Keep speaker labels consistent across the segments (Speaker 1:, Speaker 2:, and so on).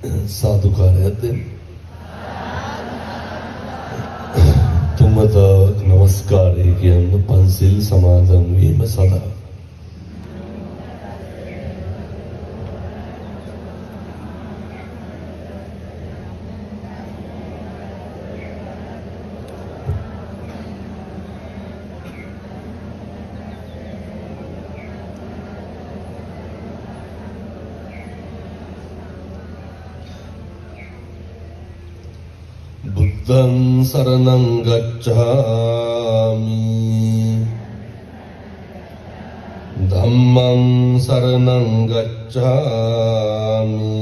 Speaker 1: සාදුකාරයක් දෙන්න. තුමද නමස්කාරය කියන්න පන්සිල් සමාදන් වීම සඳහා. බුද්ධං සරණං ගච්ඡාමි ධම්මං සරණං ගච්ඡාමි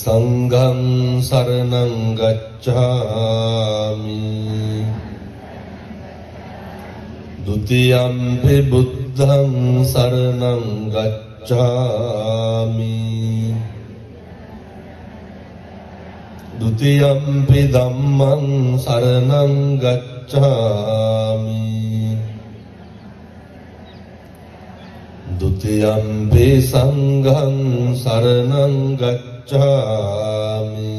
Speaker 1: සංඝං සරණං ගච්ඡාමි ဒုတိယံ පි බුද්ධං සරණං ගච්ඡාමි द्वितीयम्पि धम्मं शरणं गच्छामि द्वितीयम्पि संघं शरणं गच्छामि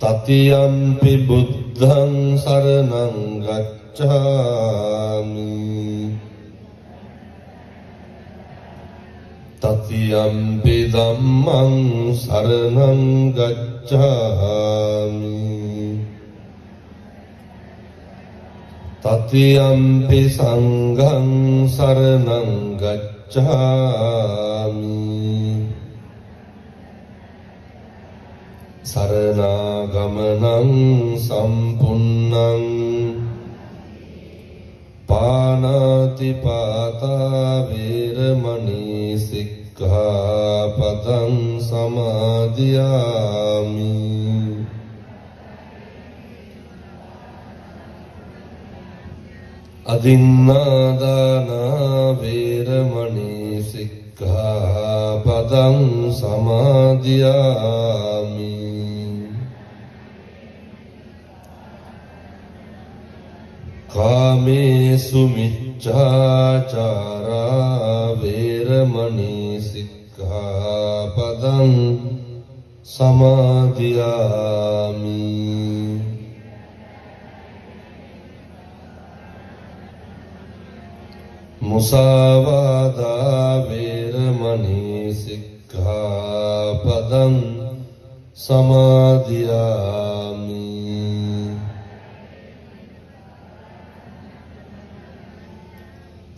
Speaker 1: तृतीयम्पि बुद्धं शरणं गच्छामि तृतीयम्पि धम्मं शरणं गच्छामि तृतीयम्पि संघं शरणं गच्छामि शरणागमनं सम्पूर्णं पानातिपाता वीरमणि सिक्खापदं समादियामि अदिन्नादाना वीरमणि सिक्खापदं समादियामि कामेषु मिच्छाचारा वीरमणि सिक्खापदं समादियामि मुसावादा वीरमणि सिक्खापदं समादियामि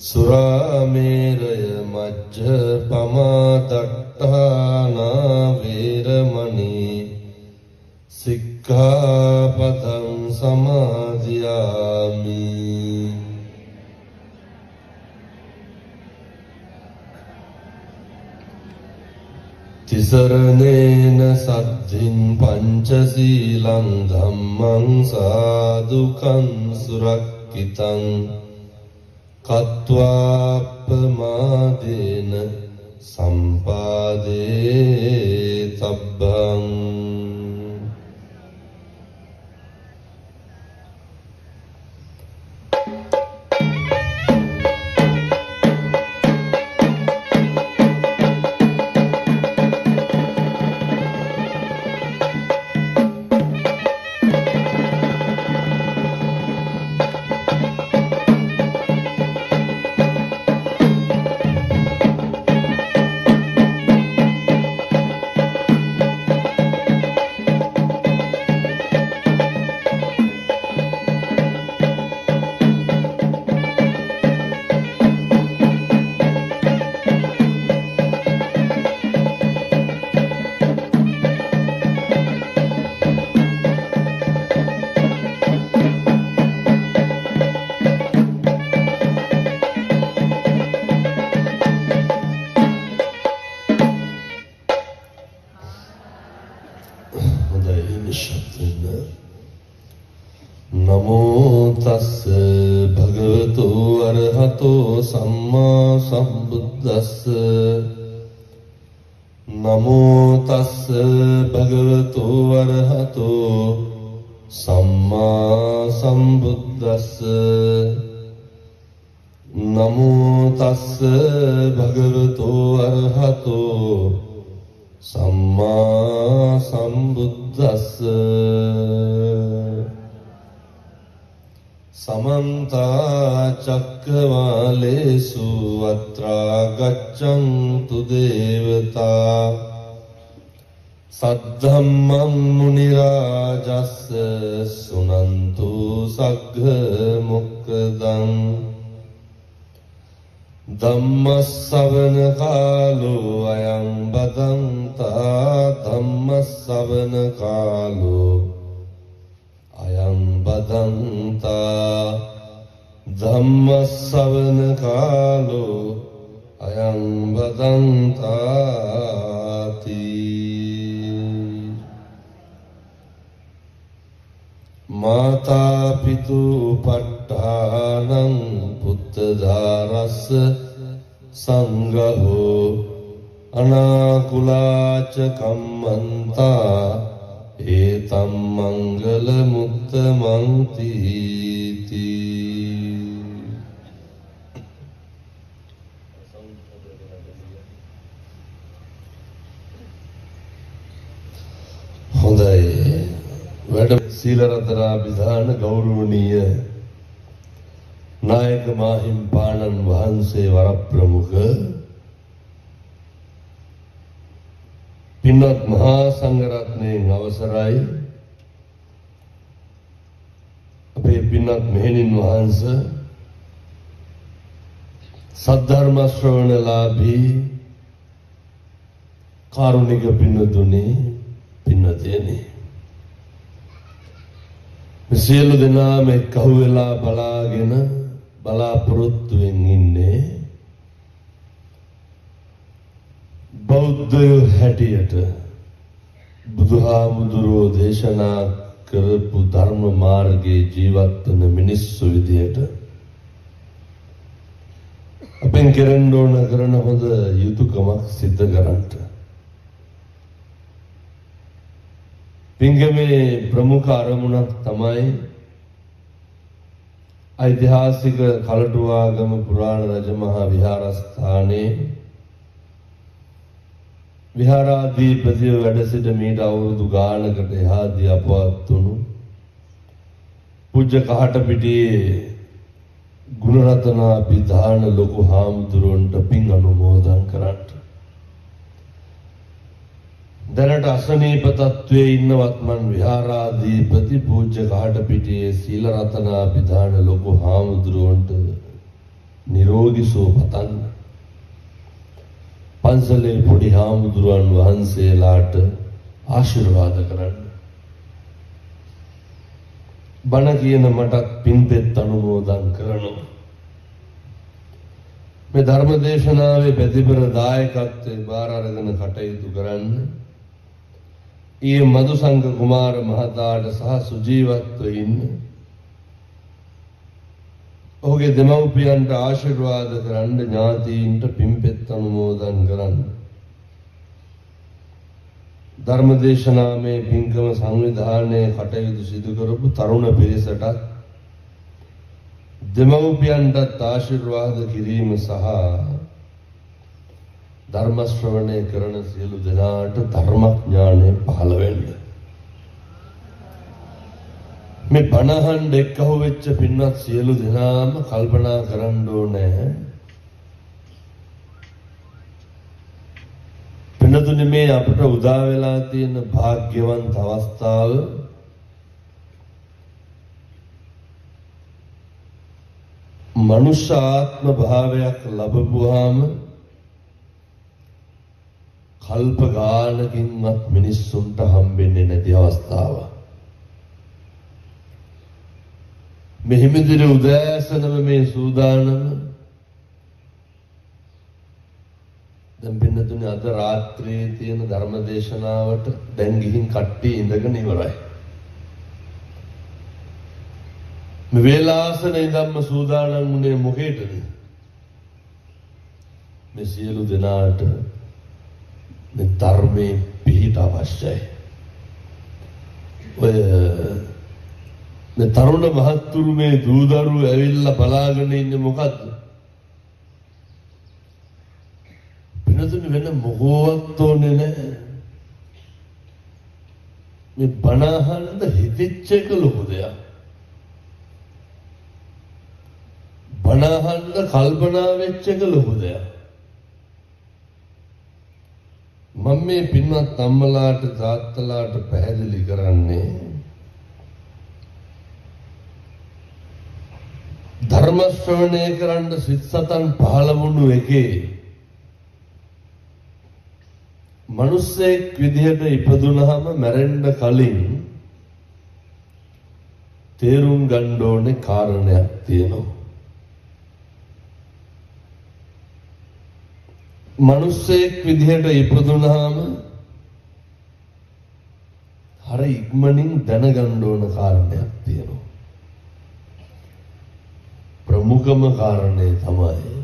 Speaker 1: सुरामेरय मज्जपमादट्टाना वीरमणि सिक्खापदं समादियामि तिसरणेन सद्धिं पञ्चशीलं धम्मं साधुकं सुरक्षितं कत्वापमादेन सम्पादे तब्बं नमो तस् भगवतो अरहतो सम्मा सम्बुद्धस्स नमो तस् भगवतो अरहतो सम्मा सम्बुद्धस्स නමෝ තස්ස භගවතෝ අරහතෝ සම්මා සම්බුද්දස්ස समन्त चक्रवालेषु अत्रा गच्छन्तु देवता सद्धम्मं मुनिराजस्य सुनन्तु सग्घ मुक्तदं धम्मස්සවන කාලෝ අයං බදන්තා ධම්මස්සවන කාලෝ අයං බදන්තා ධම්මස්සවන කාලෝ අයං බදන්තාති මාතා පිතු පට්ඨානං පුත්තදාරස්ස සංඝෝ අනාකුලාච කම්මන්තා ඒතම් මංගල මුත්තමං තීති හොඳයි වැඩ සීල රත්නාභිධාන ගෞරවනීය නායක මාහිම්පාණන් වහන්සේ වරප්‍රමුඛ පින්වත් මහා සංඝරත්නයේ අවසරයි අපේ පින්වත් මෙහෙණින් වහන්සේ සද්ධර්ම ශ්‍රවණලාභී කාරුණික පින්තුනි පින්වතෙනි සියලු දෙනාම එක්කහුව වෙලා බලාගෙන බලාපොරොත්තුෙන් ඉන්නේ බෞද්ධයෝ හැටියට බුදුහාමුදුරුවෝ දේශනා කරපු ධර්ම මාර්ගයේ ජීවත් වන මිනිස්සු විදියට අපෙන් කෙරෙන්න ඕන කරන හොඳ යුතුයකමක් සිද්ධ කරන්නට පින්ගමේ ප්‍රමුඛ අරමුණක් තමයි ඓතිහාසික කලටුවාගම පුරාණ රජමහා විහාරස්ථානයේ විහාරාධිපතිව වැඩ සිට මීට අවුරුදු ගානකට එහාදී අපවත් වුණු පූජ්‍ය කහටපිටියේ ගුණරත්නාභිධාන ලොකු හාමුදුරුවන්ට පින් අනුමෝදන් කරන්න. දැනට අසනීප තත්වයේ ඉන්න වත්මන් විහාරාධිපති පූජ්‍ය කහටපිටියේ සීල රත්නාභිධාන ලොකු හාමුදුරුවන්ට නිරෝගී සුව පතන්න. පන්සලේ පොඩි හාමුදුරුවන් වහන්සේලාට ආශිර්වාද කරන්න. බණ කියන මටත් පින්පෙත් අනුමෝදන් කරනවා. මේ ධර්ම දේශනාවේ පැතිබර දායකත්වයේ බාර අරගෙන කටයුතු කරන්න ඊ මදුසංග කුමාර මහතාට සහ සුජීවත්ව ඉන්න ඔහුගේ දෙමව්පියන්ට ආශිර්වාද කරන්න ඥාතීන්ට පින්පෙත් අනුමෝදන් කරන්න ධර්ම දේශනාවේ පින්කම සංවිධානයේ කටයුතු සිදු කරපු තරුණ පිරිසට දෙමව්පියන්ට ආශිර්වාද කිරීම සහ ධර්ම ශ්‍රවණය කරන සියලු දෙනාට ධර්මඥානය පහළ වෙන්න. මේ බණහන් එක්කහුව වෙච්ච පින්වත් සියලු දෙනාම කල්පනා කරන්න ඕනේ. පින්නතුනි මේ අපට උදා වෙලා තියෙන වාග්යවන්ත අවස්ථාව මනුෂ්‍ය ආත්ම භාවයක් ලැබුවාම කල්ප ගානකින්වත් මිනිස්සුන්ට හම්බෙන්නේ නැති අවස්ථාව. මෙහිමිදිරි උදෑසනම මේ සූදානම දැන් පින්නතුනේ අද රාත්‍රියේ තියෙන ධර්ම දේශනාවට දැන් ගිහින් කට්ටිය ඉඳගෙන ඉවරයි. මේ වේලාසන ඉඳන්ම සූදානම් වුණේ මොකේද? මේ සියලු දෙනාට මේ ධර්මයේ පිහිට අවශ්‍යයි. ඔය මේ තරුණ මහත්තුරු මේ දූදරු ඇවිල්ලා බලාගෙන ඉන්නේ මොකද්ද? පින්නතුනි වෙන මොකවත් ඕනේ නැහැ. මේ බණ අහන්න හිතෙච්ච එක ලොකු දෙයක්. බණ අහන්න කල්පනා වෙච්ච එක ලොකු දෙයක්. මම මේ පින්වත් අම්මලාට තාත්තලාට පැහැදිලි කරන්නේ ධර්ම ශ්‍රවණය කරන්න සිත් සතන් පහළ වුණු එකේ මනුස්සයෙක් විදිහට ඉපදුනහම මැරෙන්න කලින් තේරුම් ගන්න ඕනේ කාරණයක් තියෙනවා. මනුස්සයෙක් විදිහට ඉපදුනහම හර ඉක්මනින් දැනගන්න ඕන කාරණයක් තියෙනවා. ප්‍රමුඛම කාරණේ තමයි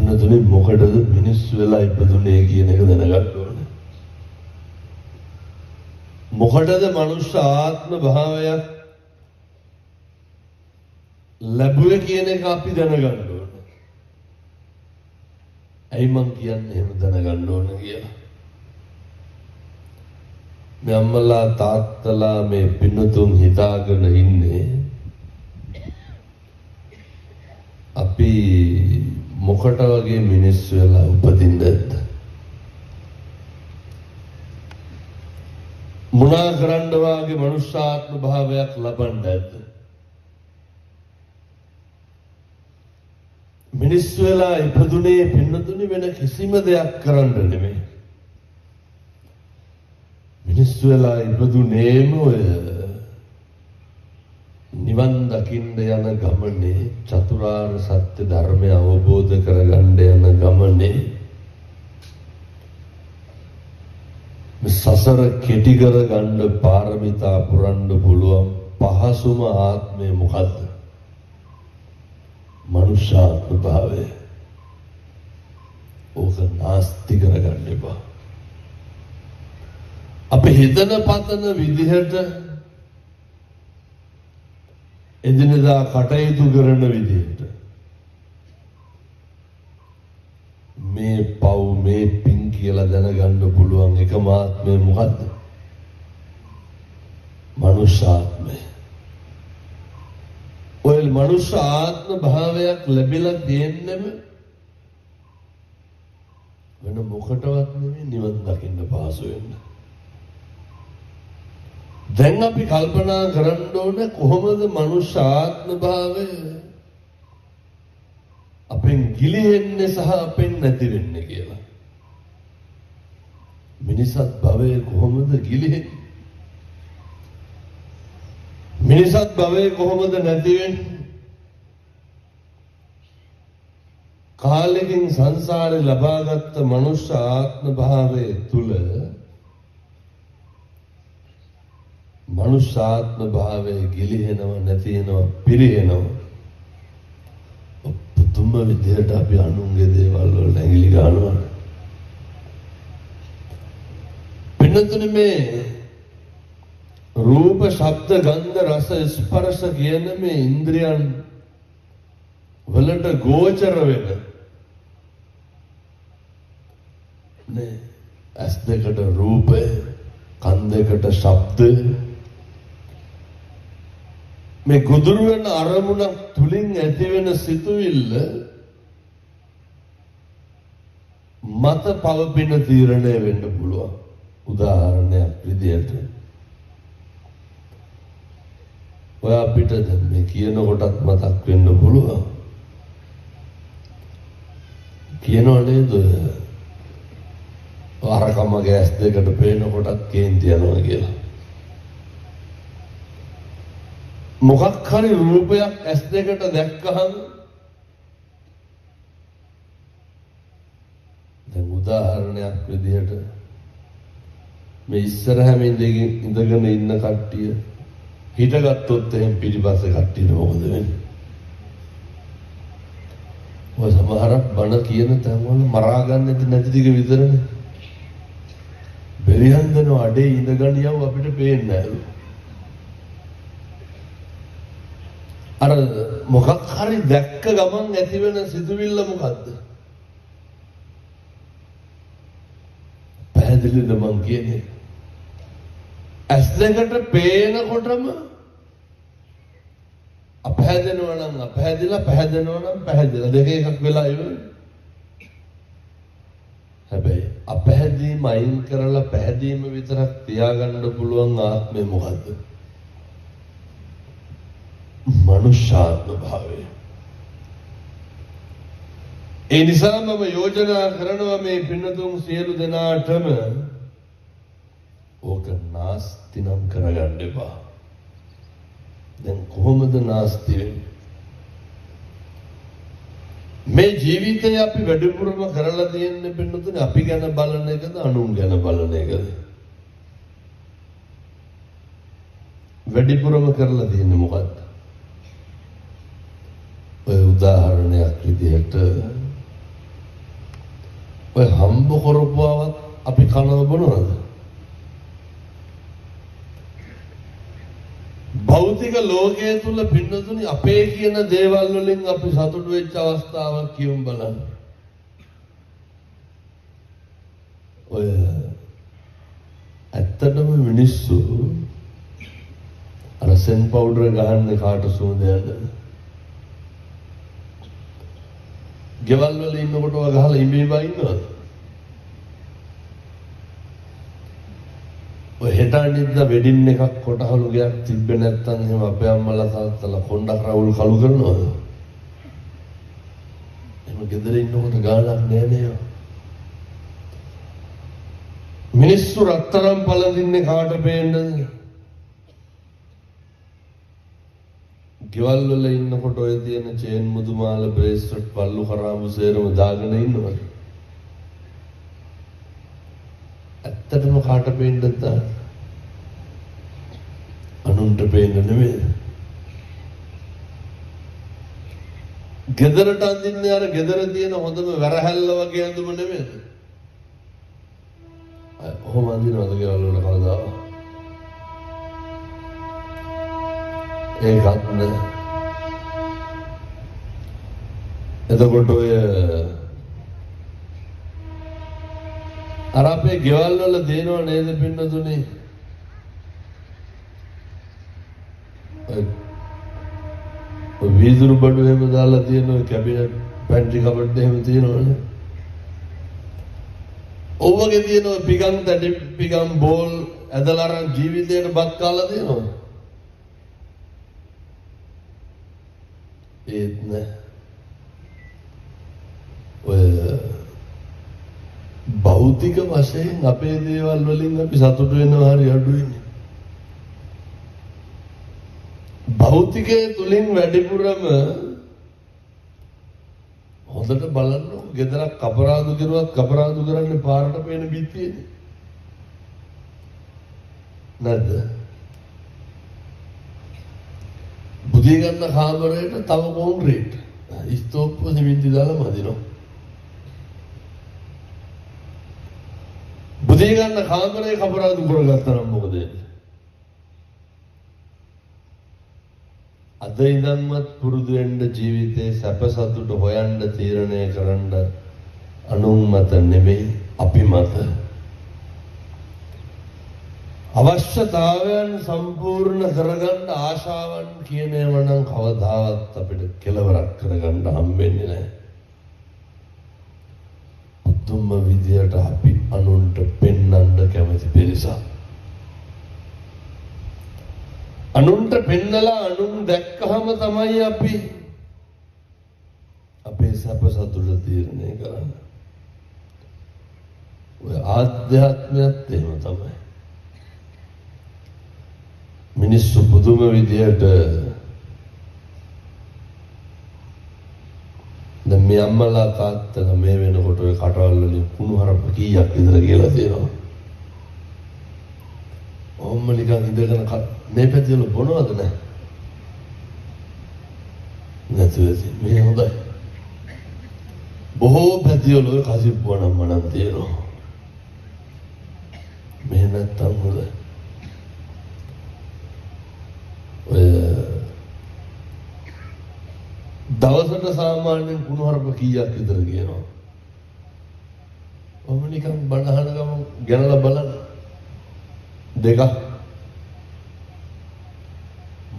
Speaker 1: පින්නතුනි මොකටද මිනිස්සු වෙලා ඉපදුනේ කියන එක දැනගන්න ඕනේ. මොකටද මනුෂ්‍ය ආත්ම භාවයක් ලැබුවේ කියන එක අපි දැනගන්න ඕනේ. ඇයි මං කියන්නේ එහෙම දැනගන්න ඕනේ කියලා? මේ අම්මලා තාත්තලා මේ පින්නතුන් හිතාගෙන ඉන්නේ අපි මොකට වගේ මිනිස්සු වෙලා උපදින්නද? මොනා කරන්න වාගේ මනුෂ්‍යාත්ම භාවයක් ලබන්නද? මිනිස්සු වෙලා ඉපදුනේ පින්නතුනි වෙන කිසිම දෙයක් කරන්න නෙමෙයි. මිනිස්සු වෙලා ඉපදුනේම ඔය නිවන් දකින්න යන ගමනේ චතුරාර්ය සත්‍ය ධර්මය අවබෝධ කරගන්න යන ගමනේ සසර කෙටි කරගන්න පාරමිතා පුරන්න පුළුවන් පහසුම ආත්මය මොකද්ද? මනුෂ්‍යාත්ම භාවය. ඕක නාස්ති කරගන්න එපා. අපි හිතන පතන විදිහට එදිනෙදා කටයුතු කරන විදිහට මේ පව් මේ පින් කියලා දැනගන්න පුළුවන් එකම ආත්මය මොකද්ද? මනුෂ්‍යාත්මය. ඔය මනුෂ්‍ය ආත්ම භාවයක් ලැබිලා තියෙන්නම වෙන මොකටවත් නෙමෙයි නිවන් දකින්න පහසු වෙන්න. දැන් අපි කල්පනා කරන්න ඕනේ කොහොමද මනුෂ්‍ය ආත්ම භාවය අපෙන් ගිලිහෙන්නේ සහ අපෙන් නැති වෙන්නේ කියලා. මිනිසත් භවය කොහොමද ගිලිහෙන්නේ? මිනිසත් භවය කොහොමද නැති වෙන්නේ? කාලෙකින් සංසාරේ ලබාගත් මනුෂ්‍ය ආත්ම භාවයේ තුල මනුෂ්‍යාත්ම භාවයේ ගිලිහෙනව නැති වෙනව පිරිහෙනවා. පුදුම විදිහට අපි අනුන්ගේ දේවල් වල ඇඟිලි ගන්නවා. පින්නතුනේ මේ රූප, ශබ්ද, ගන්ධ, රස, ස්පර්ශ කියන මේ ඉන්ද්‍රියන් වලට ගෝචර වෙන නේ ඇස් දෙකට රූපය, කන් දෙකට ශබ්දය, මේ ගොදුරු වෙන අරමුණක් තුලින් ඇති වෙන සිතුවිල්ල මත පවපින තීරණය වෙන්න පුළුවන්. උදාහරණයක් විදියට ඔය අපිට දැන් මේ කියන කොටත් මතක් වෙන්න පුළුවන්. කියනෝ නේද? ආරකම ගෑස් දෙකට පේන කොටත් කේන්ති යනවා කියලා. මොකක් හරි රූපයක් ඇස් දෙකට දැක්කහම දැන් උදාහරණයක් විදිහට මේ ඉස්සරහම ඉඳගෙන ඉන්න කට්ටිය හිටගත්තොත් එහෙන් පිටිපස්සේ කට්ටියට මොකද වෙන්නේ? ඔය සමහරක් බණ කියන තැන්වල මරා ගන්න නැති ටික විතරනේ. බෙරිහන්දන අඩේ ඉඳගෙන යව අපිට පේන්නේ නැහැ. අර මොකක් හරි දැක්ක ගමන් ඇති වෙන සිතුවිල්ල මොකද්ද? පැහැදිලිද මං කියන්නේ? ඇස් දෙකට පේනකොටම අපහැදෙනවා නම් අපහැදිලා, පැහැදෙනවා නම් පැහැදිලා, දෙක එකක් වෙලා ඉවරයි. හැබැයි අපහැදීම අයින් කරලා පැහැදීම විතරක් තියාගන්න පුළුවන් ආත්මය මොකද්ද? මනුෂ්‍යාත්ම භාවය. ඒ නිසා මම යෝජනා කරනවා මේ පින්නතුන් සියලු දෙනාටම ඕක නාස්ති නම් කරගන්න එපා. දැන් කොහොමද නාස්ති වෙන්නේ? මේ ජීවිතේ අපි වැඩිපුරම කරලා තියෙන්නේ පින්නතුනේ අපි ගැන බලන එකද අනුන් ගැන බලන එකද? වැඩිපුරම කරලා තියෙන්නේ මොකද්ද? ඔය උදාහරණයක් විදිහට ඔය හම්බ කරපුවාවත් අපි කනව බොනවද? භෞතික ලෝකයේ තුල පින්නතුනි අපේ කියන දේවල් වලින් අපි සතුටු වෙච්ච අවස්ථාවක් කියමු බලන්න. ඔය ඇත්තටම මිනිස්සු අර සෙන් පවුඩර් ගහන්නේ කාට සුවඳයක්ද? ගෙවල් වල ඉන්නකොට ඔය ගහලා ඉඹීබා ඉන්නවද? ඔය හෙට අනිද්දා වෙඩින් එකක් කොටහළු ගයක් තිබ්බේ නැත්තම් එහෙම අපේ අම්මලා තාත්තලා කොණ්ඩක් රවුල් කළු කරනවද? එහෙම ගෙදර ඉන්නකොට ගානක් නෑ නේද? මිනිස්සු රත්තරන් පළඳින්නේ කාට පේන්නද? ගෙවල් වල ඉන්නකොට ඔය තියෙන චේන් මුදුමාල බ්‍රේස්ලට් පල්ලු කරාඹු සේරම දාගෙන ඉන්නවද? ඇත්තටම කාට පේන්නද? අනුන්ට පේන්න නෙමෙයි. ගෙදරට අඳින්නේ අර ගෙදර තියෙන හොඳම වැරහැල්ල වගේ අඳුම නෙමෙයි. ඔහොම අඳිනවද ගෙවල් වල කවදාවත්? ඒකත් නෑ. එතකොට ඔය අර අපේ ගෙවල් වල දේනව නේද පින්නතුනේ? ඔය වීදුරු බඩු එහෙම දාලා තියෙන ඔය කැබිනට් පැන්ට්‍රි කබඩ් එහෙම තියෙනවනේ. ඔවගේ තියෙන ඔය පිගම් තඩි පිගම් බෝල් ඇදලා අරන් ජීවිතේට බත් කාලා තියෙනවද? ඒත් නෑ. ඔය භෞතික වශයෙන් අපේ දේවල් වලින් අපි සතුටු වෙනවා හරි අඩුයිනේ. භෞතිකයේ තුලින් වැඩිපුරම හොඳට බලන්න ගෙදරක් අපරාධ කරුවත් අපරාධ කරන්නේ පාරට පේන බිත්තියේදී. නැද්ද? බුදිය ගන්න කාමරේට තව කොන්ක්‍රීට් ස්තෝප්පු සිමෙන්ති දාලා මදිනවා. බුදිය ගන්න කාමරේ අපරාධ කරගත්තා නම් මොකද වෙන්නේ? අද ඉඳන්වත් පුරුදු වෙන්න ජීවිතේ සැප සතුට හොයන්න තීරණය කරන්න අනුන් මත නෙමෙයි අපි මත. අවශ්‍යතාවයන් සම්පූර්ණ කරගන්න ආශාවන් කියන ඒවා නම් කවදාවත් අපිට කෙලවරක් කරගන්න හම්බෙන්නේ නැහැ. උතුම්ම විදියට අපි අනුන්ට පෙන්වන්න කැමති පිරිසක්. අනුන්ට පෙන්නලා අනුන් දැක්කහම තමයි අපි අපේ සැප සතුට තීරණය කරන්නේ. ඔය ආධ්‍යාත්මයත් එහෙම තමයි. මිනිස්සු පුදුම විදියට දැන් මේ අම්මලා තාත්තලා මේ වෙනකොට ඔය කටවල් වලින් කුණුහරුප කීයක් විතර කියලා තියෙනවා. ඔම්ම නිකන් ඉඳගෙන මේ පැතිවල බොනවද නැහැ? නැතුවද? මේ හොඳයි. බොහෝ පැතිවල ඔය කසිප්පුවනම් මනම් තියෙනවා. මේ නැත්තම් හොඳයි. ඔය දවසට සාමාන්‍යයෙන් කුණුහරුප කීයක් විතර කියනවා? මම නිකන් බණහන ගම ගෙනලා බලන්න දෙක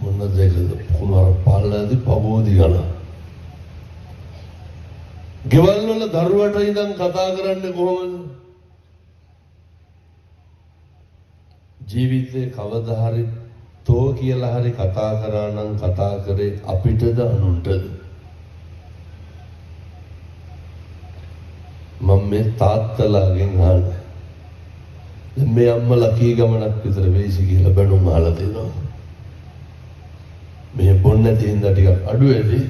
Speaker 1: මොන දෙකද කුමාර පාලනදී පබෝදි ගන ගෙවල් වල දරුවට ඉඳන් කතා කරන්නේ කොහොමද ජීවිතේ කවදා හරි තෝ කියලා හරි කතා කරා නම් කතා කරේ අපිටද අනුන්ටද මම මේ තාත්තලාගෙන් අහන්නේ දැන් මේ අම්මලා කී ගමනක් විතර වෙයිසි කියලා බැනුම් අහලා දෙනවා මේ බොන්න නැති හින්දා ටිකක් අඩු වෙදී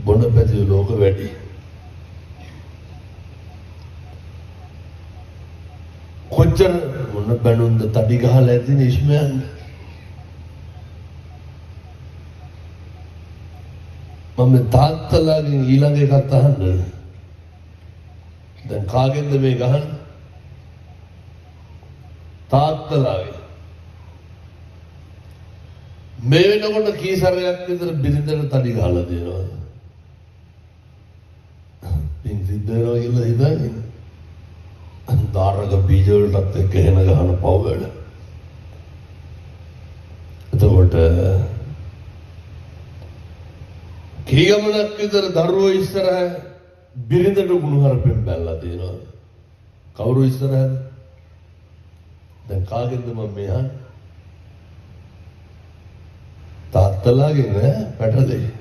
Speaker 1: බොන්න පැති ලෝක වැඩි කොච්චර මොන බැනුම්ද තඩි ගහලා ඇතින ඉස්මයන් මම තාත්තලාගෙන් ඊළඟ එකක් අහන්නේ දැන් කාගෙන්ද මේ ගහන්නේ තාත්තලාගේ මේ වෙනකොට කී සැරයක් විතර බිරිඳට තඩි ගහලා දෙනවා පින් සිද්ධ වෙනවා කියලා හිතන්නේ අන්තරක බීජ වලටත් එක්ක එන ගහන පව වැඩ එතකොට කී ගමනක් විතර දරුවෝ ඉස්සරහ බිරිඳට ගුණහරපෙන් බැලලා තියෙනවා කවුරු ඉස්සරහද දැන් කාගෙන්ද මම මේ අහන්නේ තාත්තලාගෙන් පැටලේ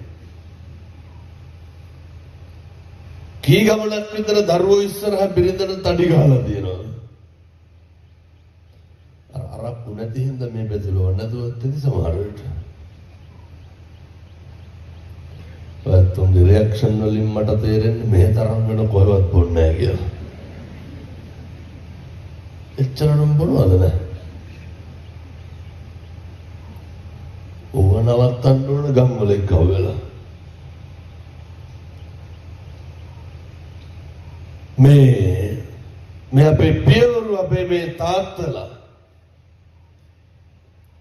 Speaker 1: කී ගමනක් විතර දරුවෝ ඉස්සරහ බිරිඳට තඩි ගහලා තියෙනවා අරක්කු නැති හින්දා මේ බෙදලව නැතුවත් ඉතින් සමහර විට ඔයතුන්ගේ රියැක්ෂන් වලින් මට තේරෙන්නේ මේ තරම් වෙන කොහෙවත් බොන්නේ නැහැ කියලා. එච්චරනම් බොනවද නැහැ. ඕව නවත්තන්න ඕන ගම්වල එක්කව වෙලා. මේ අපේ පියවරු අපේ මේ තාත්තලා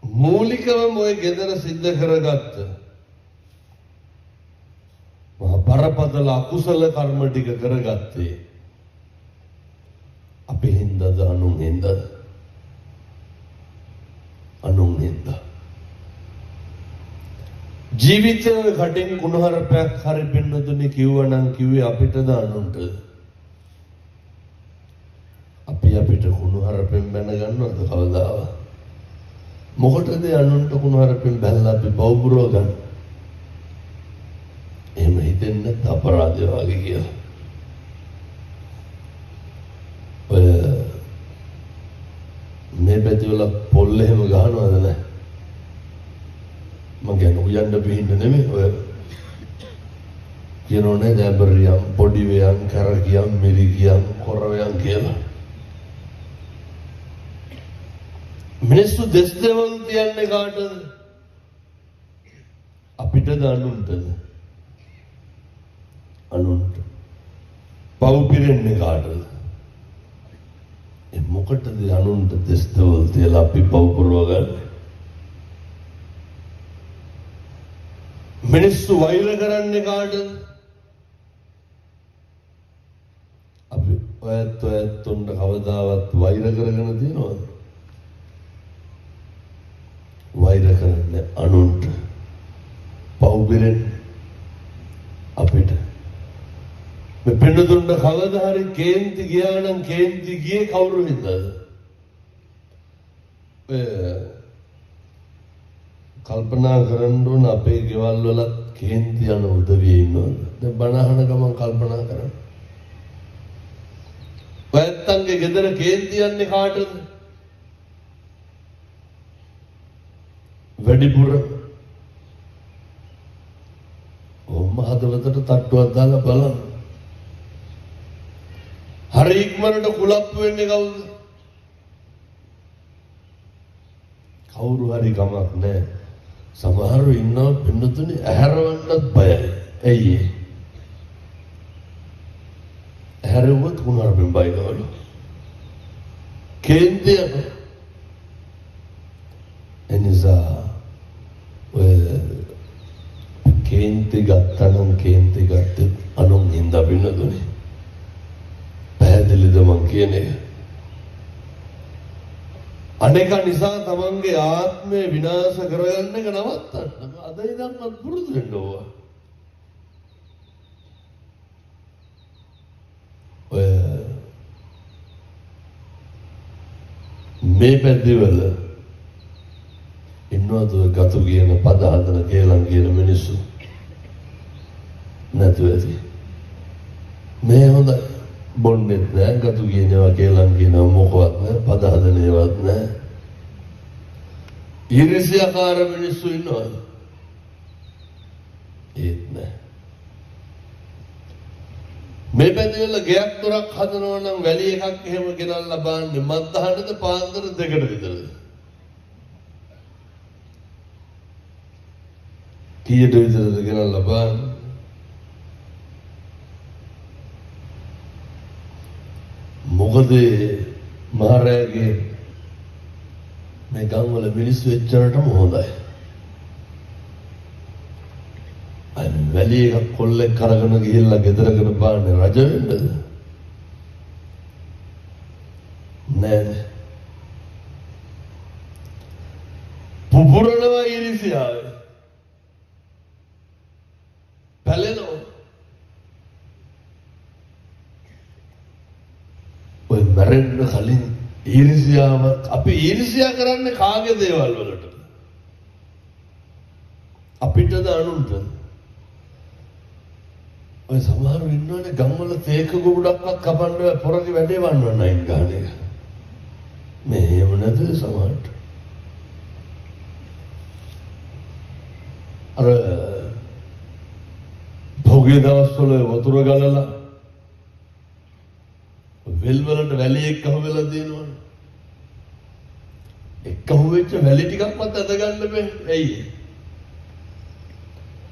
Speaker 1: මූලිකවම ඔය ගෙදර සිද්ධ කරගත්ත බරපතල අකුසල කර්ම ටික කරගත්තේ අපි හින්දාද අනුන් හින්දාද අනුන් හින්දා ජීවිතේ කටින් කුණහරපයක් හරි පින්නතුනි කිව්වනම් කිව්වේ අපිටද අනුන්ටද අපි අපිට කුණහරපෙන් බැන ගන්නවද කවදාවත් මොකටද අනුන්ට කුණහරපෙන් බැලලා අපි බවුරුව ගන්න එහෙම හිතෙන්නේ අපරාධය වගේ කියලා. ඔය මේ පැතිවල පොල් එහෙම ගහනවද නැහැ? මම කියන්නේ උයන්න බිහින්න නෙමෙයි ඔය කියනෝනේ දැබරියම් පොඩි වේයන් කරකියම් මිරිකියම් කොරවයන් කියලා. මිනිස්සු දෙස් දෙවල් තියන්නේ කාටද? අපිටද අනුන්ටද? අනුන්ට පව් පිරෙන්නේ කාටද? ඒ මොකටද අනුන්ට දෙස් දෙවල් තියලා අපි පව් පුරවගන්නේ? මිනිස්සු වෛර කරන්නේ කාටද? අපි ඔයත් කවදාවත් වෛර කරගෙන තියනවද? වෛර කරන්නේ අනුන්ට පව් පිරෙන්නේ අපිට මේ පින්නතුන්ට කවදා හරි කේන්ති ගියා නම් කේන්ති ගියේ කවුරු හින්දාද? කල්පනා කරන්න ඕන අපේ ගෙවල් වල කේන්ති යන උදවිය ඉන්නවද? දැන් බණහන ගමන් කල්පනා කරන්න. ඔයත්තන්ගේ ගෙදර කේන්ති යන්නේ කාටද? වැඩිපුර ඔම්ම හදවතට තට්ටුවක් දාලා බලන්න. හරි ඉක්මනට කුලප්පු වෙන්නේ කවුද? කවුරු හරි කමක් නැහැ. සමහරව ඉන්නවා පින්නතුනේ ඇහැරවන්නත් බයයි. ඇයි ඒ? ඇහැරුවොත් කුණාරෙන් බයිනවලු. කේන්ති එනිසා ඔය කේන්ති ගත්තනම් කේන්ති ගත්තේ අනුන් හින්දා පින්නතුනේ. පැහැදිලිද මං කියන එක? අනේක නිසා තමන්ගේ ආත්මය විනාශ කරගන්න එක නවත්තන්න. අද ඉඳන්වත් පුරුදු වෙන්න ඕවා. ඔය මේ පැතිවල ඉන්නවද ගතු කියන පද හදන කේලම් කියන මිනිස්සු? නැතුව ඇති. මේ හොඳයි. බොන්නෙත් නෑ, ගතු කියනවා කේලම් කියනවා මොකවත් නෑ, පද හදන ඒවත් නෑ. ඊර්ෂ්‍යාකාර මිනිස්සු ඉන්නවද? ඒත් නෑ. මේ පැතිවල ගයක් දොරක් හදනවා නම් වැලි එකක් එහෙම ගෙනල්ලා බාන්නේ මත්දහනද පාන්දර දෙකට විතරද? කීයට විතරද ගෙනල්ලා බාන්නේ? මොකද මහරෑගේ මේ ගම්වල මිනිස්සු එච්චරටම හොඳයි. වැලි එකක් කොල්ලෙක් කරගෙන ගිහිල්ලා ගෙදරකට බාන්නේ රජ වෙන්නද? නෑ. පුපුරනවා ඊර්ෂ්‍යාව. පැලෙනවා. ඔය මරන්න කලින් ඊර්ෂ්‍යාව අපි ඊර්ෂ්‍යා කරන්නේ කාගේ දේවල් වලට? අපිටද අනුන්ටද? ඔය සමහරව ඉන්නවනේ ගම්වල තේක ගොඩක්වත් කපන්න පොරගේ වැඩේ වන්නව නයින් ගානේ. මේ එහෙම නැද සමහරට. අර භෝගේ දවස්වල වතුර ගලලා වෙල් වලට වැලි එක්ක හොවෙලා දිනවනේ. එක්ක හොවෙච්ච වැලි ටිකක්වත් අද ගන්න බෑ. ඇයි?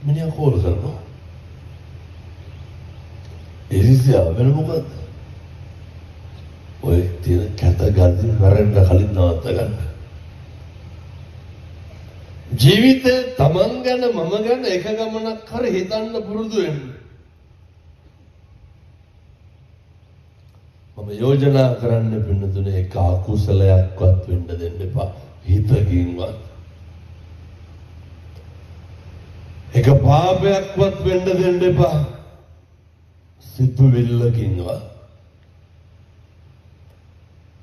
Speaker 1: මිනිහා කෝල් කරනවා. ඊර්ෂ්‍යාව වෙන මොකද්ද? ඔය තියෙන කැත ගඳ මරන්න කලින් නවත්ත ගන්න. ජීවිතේ තමන් ගැන මම ගැන එක ගමනක් හරි හිතන්න පුරුදු වෙන්න. මම යෝජනා කරන්න පින්නතුනේ එක අකුසලයක්වත් වෙන්න දෙන්න එපා. හිතකින්වත්. එක පාපයක්වත් වෙන්න දෙන්න එපා. සිතුවිල්ලකින්වත්.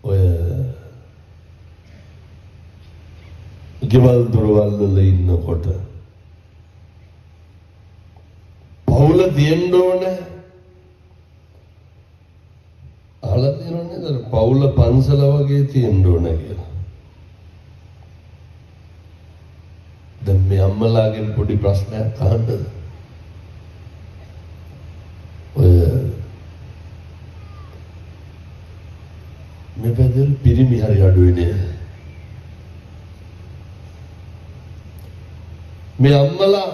Speaker 1: ඔය ගෙවල් දොරවල් වල ඉන්නකොට පවුල දෙන්න ඕනේ. අහලා තියෙනවනේ නේද? පවුල පන්සල වගේ තියෙන්න ඕනේ කියලා. දැන් මේ අම්මලාගෙන් පොඩි ප්‍රශ්නයක් අහන්නද? ඔය මේ පැදල් පිරිමි හරි අඩුයි නේද? මේ අම්මලා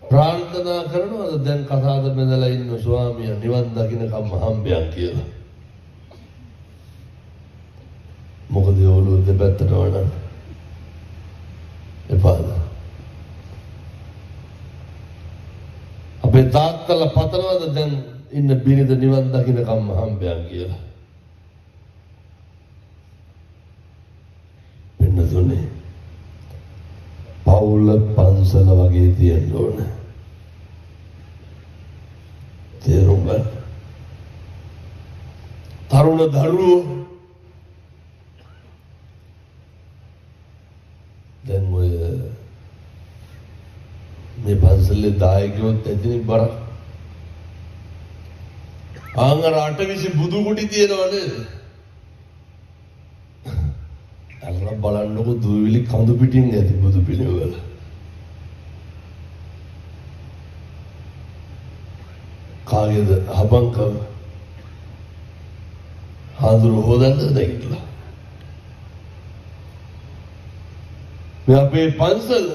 Speaker 1: ප්‍රාර්ථනා කරනවාද දැන් කතාද බඳලා ඉන්න ස්වාමියා නිවන් දකින්නකම් හම්බයන් කියලා? මොකද ඔළුව දෙපැත්තට වඩා එපාද? අපේ තාත්තලා පතනවාද දැන් ඉන්න බිරිඳ නිවන් දකින්නකම් හම්බයන් කියලා? වෙනදුනේ පවුල පන්සල වගේ තියෙන්න ඕනේ. තේරුම් ගන්න. තරුණ දරුවෝ දැන් ඔය මේ පන්සලේ දායකයොත් ඇතිනේ බර. ආංගර 8 බුදු කුටි තියෙනවා නේද? අල්ලා බලන්නකො දුවිලි කඳු පිටින් ඇති බුදු පිළිම වල. කාගේද හබංකව හාඳුරු හොදන්නද නැගිටලා. මේ අපේ පන්සල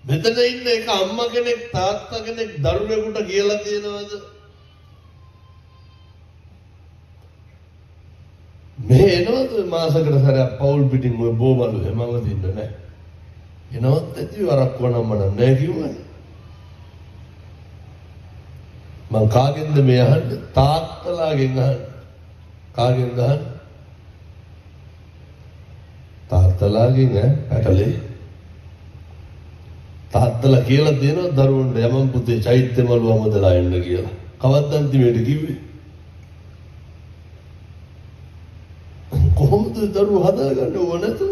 Speaker 1: මෙතන ඉන්න එක අම්මා කෙනෙක් තාත්තා කෙනෙක් දරුවෙකුට කියලා තියෙනවද? මේ එනවද මාසකට සැරයක් පවුල් පිටින් ඔය බෝබලු හැමම දින්න නැහැ. එනවත් ඇති වරක් වනම්ම නැහැ කිව්වනේ. මං කාගෙන්ද මේ අහන්නේ? තාත්තලාගෙන් අහන්නේ. කාගෙන්ද අහන්නේ? තාත්තලාගෙන් පැටලේ. තාත්තලා කියලා දෙනවා දරුවන්ට යමන් පුතේ චෛත්‍ය මළුව අමදලා එන්න කියලා. කවද්ද අන්තිමේට කිව්වේ? කොහොමද දරුවෝ හදාගන්න ඕන නැතුව?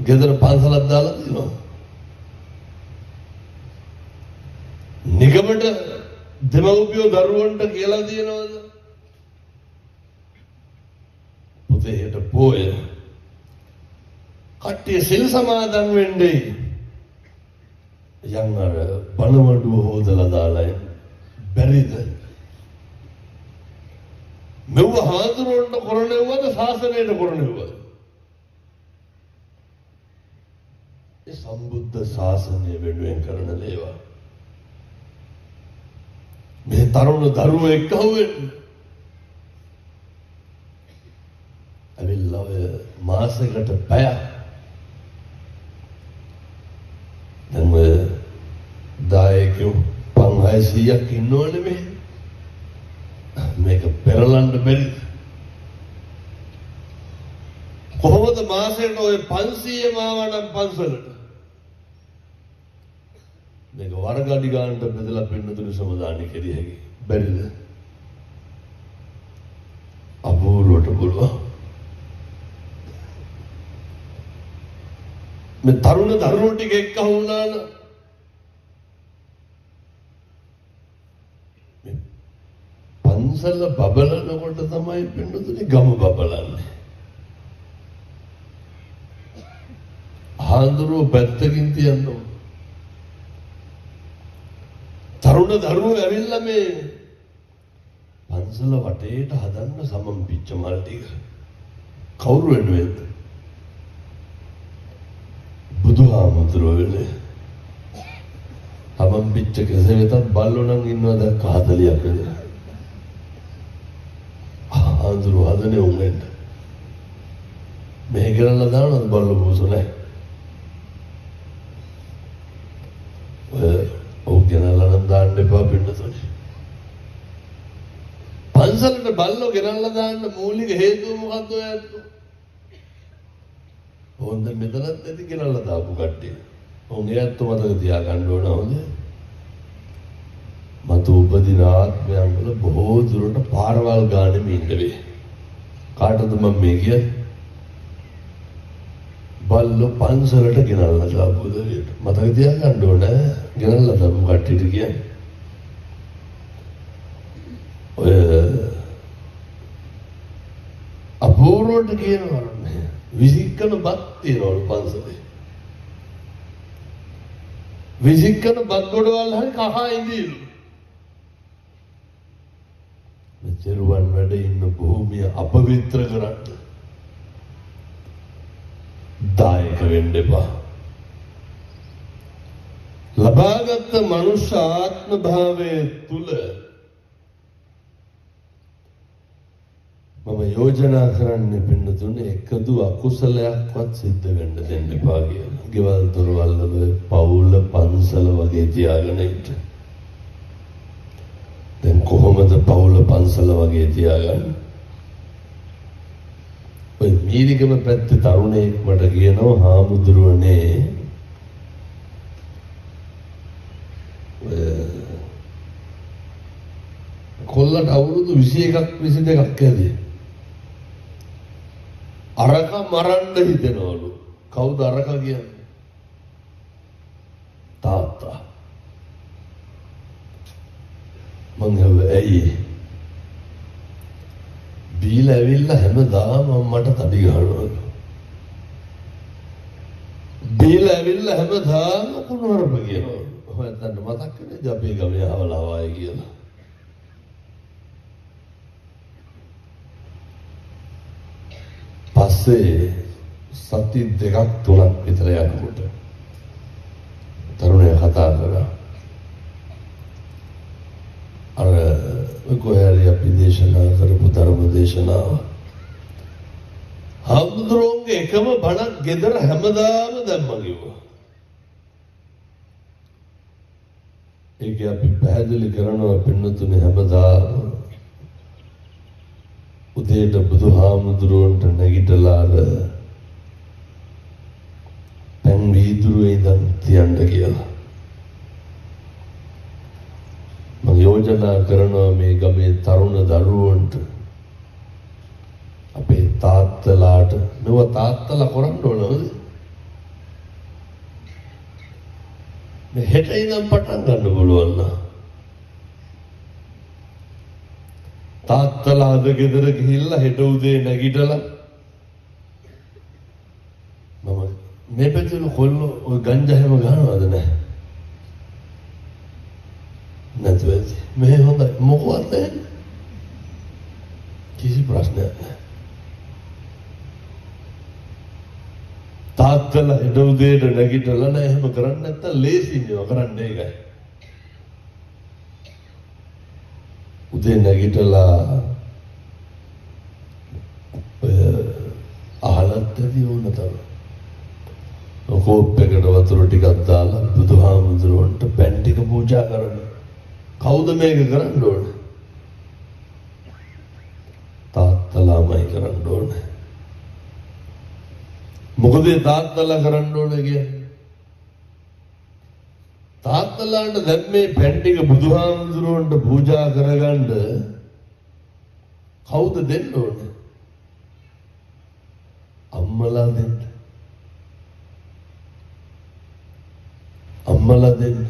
Speaker 1: ගෙදර පන්සලක් දාලා තියෙනවා. නිගමට දෙමව්පියෝ දරුවන්ට කියලා දිනවද? පුතේ හෙට පොය කට්ටිය සිල් සමාදන් වෙන්නේ. යන් අර බණවඩුව හොදලා දාලා බැරිද? මෙව හාඳුනන්න කරණෙව්වද ශාසනයට කරණෙව්වද? ඒ සම්බුද්ධ ශාසනය වෙනුවෙන් කරන දේවල්. මේ තරුණ දරුවෝ එක්ක හුවෙන්නේ. ඇවිල්ලා ඔය මාසෙකට පැයක් දැන් ඔය දායකයෝ 500ක් ඉන්නවනේ මේ. මේක පෙරලන්න බැරි. කොහොමද මාසෙට ඔය 500 මාවනම් පන්සලට මේක වරගඩි ගන්නට බෙදලා පින්නතුනි සමාදානය කෙරිය හැකි. බැරිද? අපූර්වට පුළුවන්. මේ තරුණ දරුවෝ ටික එක්ක වුණාන මේ පන්සල බබලනකොට තමයි පින්නතුනි ගම බබලන්නේ. හාඳුරුව පැත්තකින් තියන්න ඕන. තරුණ දරුවෝ ඇවිල්ලා මේ පන්සල වටේට හදන්න සමම් පිච්ච මල් ටික කවුරු වෙනුවෙන්ද? බුදුහාමුදුරුවෝ වෙන්නේ. සමම් පිච්ච කෙසේ වෙතත් බල්ලෝ නම් ඉන්නවා දැක්ක 40ක් විතර. හාඳුරුවෝ හදන්නේ උන්ගෙන්ද. මේ කරලා දානවද බල්ලෝ බොසු නැහැ. ඔව් ගෙනල්ලා නම් දාන්න එපා පින්නතුනි. පන්සලට බල්ලෝ ගෙනල්ලා දාන්න මූලික හේතුව මොකද්ද ඔයත්? හොඳ මෙතනත් ඇති ගෙනල්ලා දාපු කට්ටිය. ඔව් එයත් මතක තියාගන්න ඕන හොඳ. මතු උපදින ආත්මයන් වල බොහෝ දුරට පාරවල් ගානේ ඉන්න වේ. කාටද මම මේ කියන්නේ? බල්ලෝ පන්සලට ගෙනල්ලා දාපු දරියට. මතක තියාගන්න ඕන ගෙනල්ලා දාපු කට්ටියට කියන්නේ. ඔය අපූර්වට කියනවා නේ. විසිකන බත් තියනවලු පන්සලේ. විසිකන බත් ගොඩවල් හරි කහා ඉඳීලු. මෙතරුවන් වැඩ ඉන්න භූමිය අපවිත්‍ර කරන්න දායක වෙන්න එපා. ලබාගත් මනුෂ්‍ය ආත්ම භාවයේ තුල මම යෝජනා කරන්නේ පින්නතුනේ එකදු අකුසලයක්වත් සිද්ධ වෙන්න දෙන්න එපා කියලා. ගෙවල් දොරවල් වල පවුල පන්සල වගේ තියාගෙන ඉන්න. දැන් කොහොමද පවුල පන්සල වගේ තියාගන්නේ? ඔය මීරිගම පැත්තේ තරුණයෙක් මට කියනවා හාමුදුරුවනේ කොල්ලට අවුරුදු 21ක් 22ක් ඇදී අරක මරන්න හිතෙනවලු. කවුද අරක කියන්නේ? තාත්තා. මං ඇයි බීලා ඇවිල්ලා හැමදාම මට තඩි ගහනවා. බීලා ඇවිල්ලා හැමදාම කුණුහරුප කියනවා. ඔයයන්ට මතක් වෙන්නේ අපේ ගමේ ආවලා ආවයි කියලා. පස්සේ සති දෙකක් තුනක් විතර යනකොට තරුණයා කතා කරා. අර කොහේරි අපි දේශනා කරපු ධර්ම දේශනාව. හාමුදුරුවෝගේ එකම බණක් ගෙදර හැමදාම දැම්මා කිව්වා. ඒක අපි පැහැදිලි කරනවා පින්නතුනේ හැමදාම උදේට බුදුහාමුදුරුවන්ට නැගිටලා දැන් වීදුරුවේ ඉඳන් තියන්න කියලා. මම යෝජනා කරනවා මේ ගමේ තරුණ දරුවන්ට අපේ තාත්තලාට මෙව තාත්තලා කරන්න ඕනද? මේ හෙට ඉඳන් පටන් ගන්න පුළුවන් නා. තාත්තලා අද ගෙදර ගිහිල්ලා හෙට උදේ නැගිටලා මම මේ පැත්තේ කොල්ලෝ ඔය ගංජා හැම ගන්නවද නැහැ? නැතුවද? මේ හොඳයි මොකවත් නැහැ. කිසි ප්‍රශ්නයක් නැහැ. තාත්තලා හෙට උදේට නැගිටලා නැහැ එහෙම කරන්නේ නැත්තම් ලේසියින්ව කරන්නේ ඒකයි. උදේ නැගිටලා අහලත් ඇති ඕන තරම් කෝප් එකකට වතුර ටිකක් දාලා බුදුහාමුදුරුවන්ට පැන් ටික පූජා කරන්න. කවුද මේක කරන්න ඕන? තාත්තලාමයි කරන්න ඕන. මොකද තාත්තලා කරන්න ඕන කියන්නේ? තාත්තලාට දැන් මේ පැන් ටික බුදුහාමුදුරුවන්ට පූජා කරගන්න කවුද දෙන්න ඕන? අම්මලා දෙන්න. අම්මලා දෙන්න.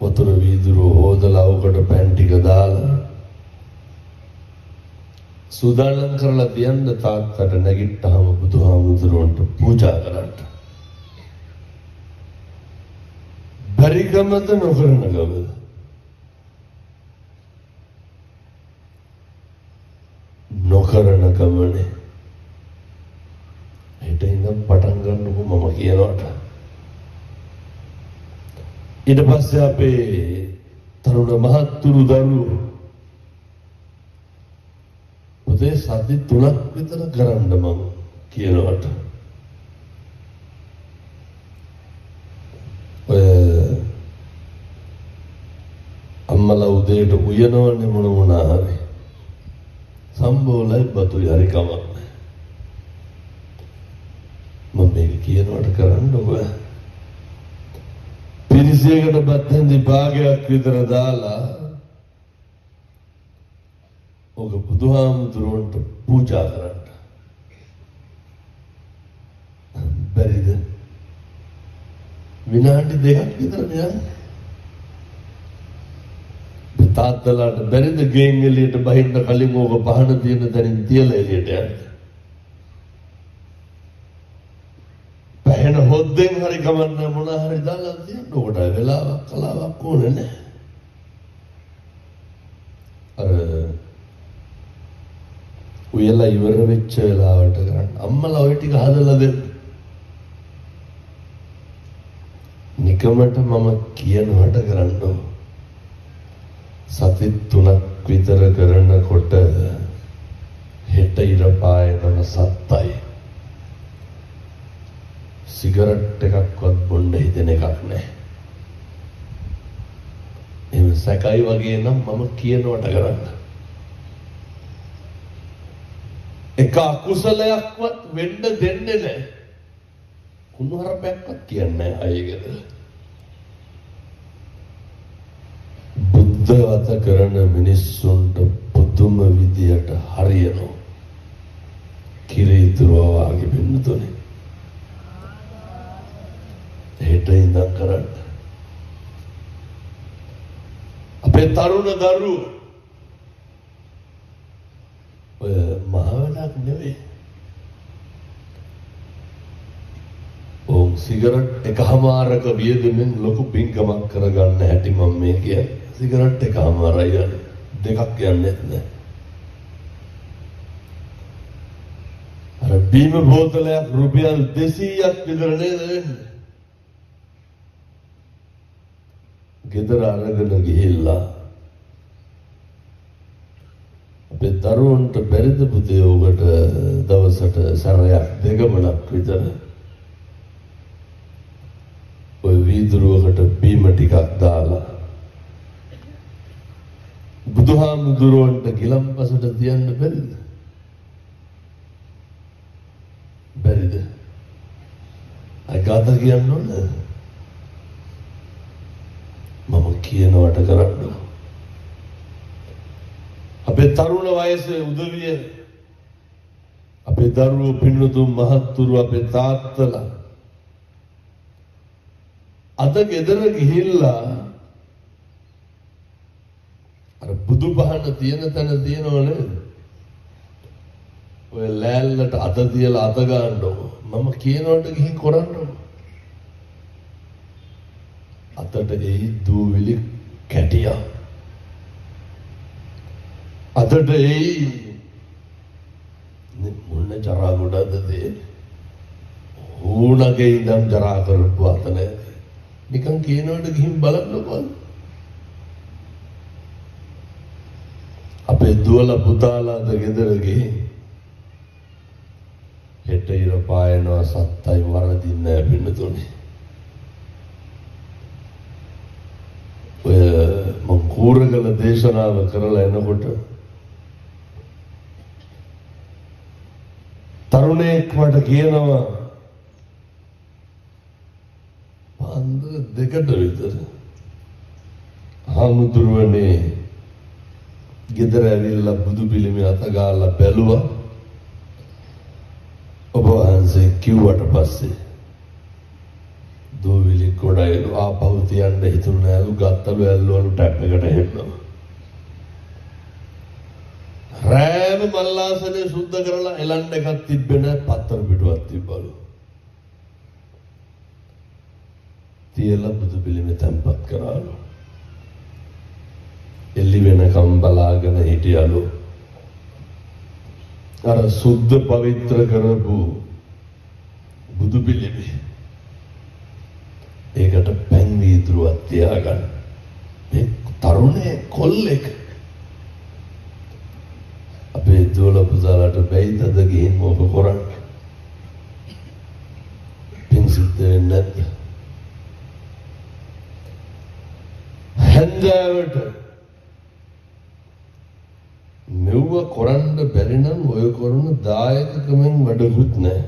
Speaker 1: වතුර වීදුරුව හොදලා උකට පැන් ටික දාලා සූදානම් කරලා තියන්න තාත්තට නැගිට්ටාම බුදුහාමුදුරුවන්ට පූජා කරන්න. බැරි ගමද නොකරන ගමද? නොකරන ගමනේ. හෙට ඉඳන් පටන් ගන්නකො මම කියනවාට. ඊට පස්සේ අපේ තරුණ මහත්තුරු දරුවෝ උදේ සති 3ක් විතර කරන්න මම කියනවාට. අම්මලා උදේට උයනවනේ මොනවා හරි සම්බෝලයි බතුයි හරි කමක්. මම මේක කියනවට කරන්න ඔය පිරිසේකට බත් හැන්දි භාගයක් විතර දාලා ඔක බුදුහාමුදුරුවන්ට පූජා කරන්න. බැරිද? විනාඩි 2ක් විතර යන්නේ. තාත්තලාට බැරිද ගෙන් එළියට බහින්න කලින් ඕක පහන තියෙන තැනින් තියලා එළියට යන්න? පහන හොද්දෙන් හරි කමන්න මොන හරි දාලා තියන්න. ඔකට වෙලාවක් කලාවක් ඕනේ නැහැ. අර උයලා ඉවර වෙච්ච වෙලාවට කරන්න. අම්මලා ওই ටික හදලා දෙන්න. නිකමට මම කියනවට කරන්න ඕන. සති 3ක් විතර කරනකොට හෙට ඉර පායන සත්තයි. සිගරට් එකක්වත් බොන්න හිතෙන එකක් නැහැ. එහෙම සැකයි වගේ නම් මම කියනවට කරන්න. එක අකුසලයක්වත් වෙන්න දෙන්නේ නැහැ. කුණුහරුපයක්වත් කියන්නේ නැහැ අයගෙද. බුද්ධවත කරන මිනිස්සුන්ට පුදුම විදියට හරියනවා. කිරීතුරුව වගේ වෙන්නතුනේ. හෙට ඉඳන් කරන්න. අපේ තරුණ දරුවෝ ඔය මහ වැඩක් නෙවෙයි. සිගරට් එකමාරක වියදමෙන් ලොකු පින්කමක් කරගන්න හැටි මම මේ කියන්නේ. සිගරට් එකමාරයි යන්නේ. දෙකක් යන්නේ නැහැ. අර බීම බෝතලයක් රුපියල් 200ක් විතර නේද වෙන්නේ? ගෙදර අරගෙන ගිහිල්ලා අපේ දරුවන්ට බැරිද පුතේ ඔබට දවසට සැරයක් දෙකමනක් විතර ඔය වීදුරුවකට බීම ටිකක් දාලා බුදුහාමුදුරුවන්ට ගිලම්පසට තියන්න බැරිද? බැරිද? අගාත කියන්න ඕන. මම කියනවට කරන්න. අපේ තරුණ වයසේ උදවිය අපේ දරුවෝ පින්නතුන් මහත්තුරු අපේ තාත්තලා අද ගෙදර ගිහිල්ලා අර බුදු පහන තියෙන තැන තියෙනව නේද? ඔය ලෑල්ලට අත තියලා අත ගන්නකො. මම කියනවට ගිහින් කරන්නකො. අතට එයි දූවිලි කැටියක්. අතට එයි මොන ජරා ගොඩක්ද තියෙන්නේ. ඌණගේ ඉඳන් ජරා කරපු අත නෑ. නිකන් කියනවට ගිහින් බලන්නකො. අපේ දුවලා පුතාලාද ගෙදර ගිහින් හෙට ඉර පායනවා සත්තයි වරදින්නේ නැහැ පින්නතුනේ. ඔය මම කූරගල දේශනාව කරලා එනකොට තරුණයෙක් මට කියනවා පාන්දර 2ට විතර හාමුදුරුවනේ ගෙදර ඇවිල්ලා බුදු පිළිමේ අත ගාලා බැලුවා. ඔබ වහන්සේ කිව්වට පස්සේ දෝවිලි ගොඩයිලු ආපහු තියන්න හිතුනේ නෑලු. ගත්තලු ඇල්ලුවලු ටැප් එකට හෙන්නවා. රෑම මල්ලාසනේ සුද්ධ කරලා එලන්න එකක් තිබ්බේ නෑ. පත්තර පිටුවක් තිබ්බලු. තියලා බුදු පිළිමේ තැන්පත් කරාලු. එල්ලි වෙනකම් බලාගෙන හිටියලු. අර සුද්ධ පවිත්‍ර කරපු බුදු පිළිමේ ඒකට පැන් වීදුරුවක් තියාගන්න. මේ තරුණේ කොල්ලෙක් අපේ දෝල පුතාලට බැයිදද ගිහින් මොක කරන්න? පින් සිද්ධ වෙන්නේ නැද්ද? හන්දාවට මෙව්ව කරන්න බැරි නම් ඔය කරන දායකකමෙන් වැඩකුත් නැහැ.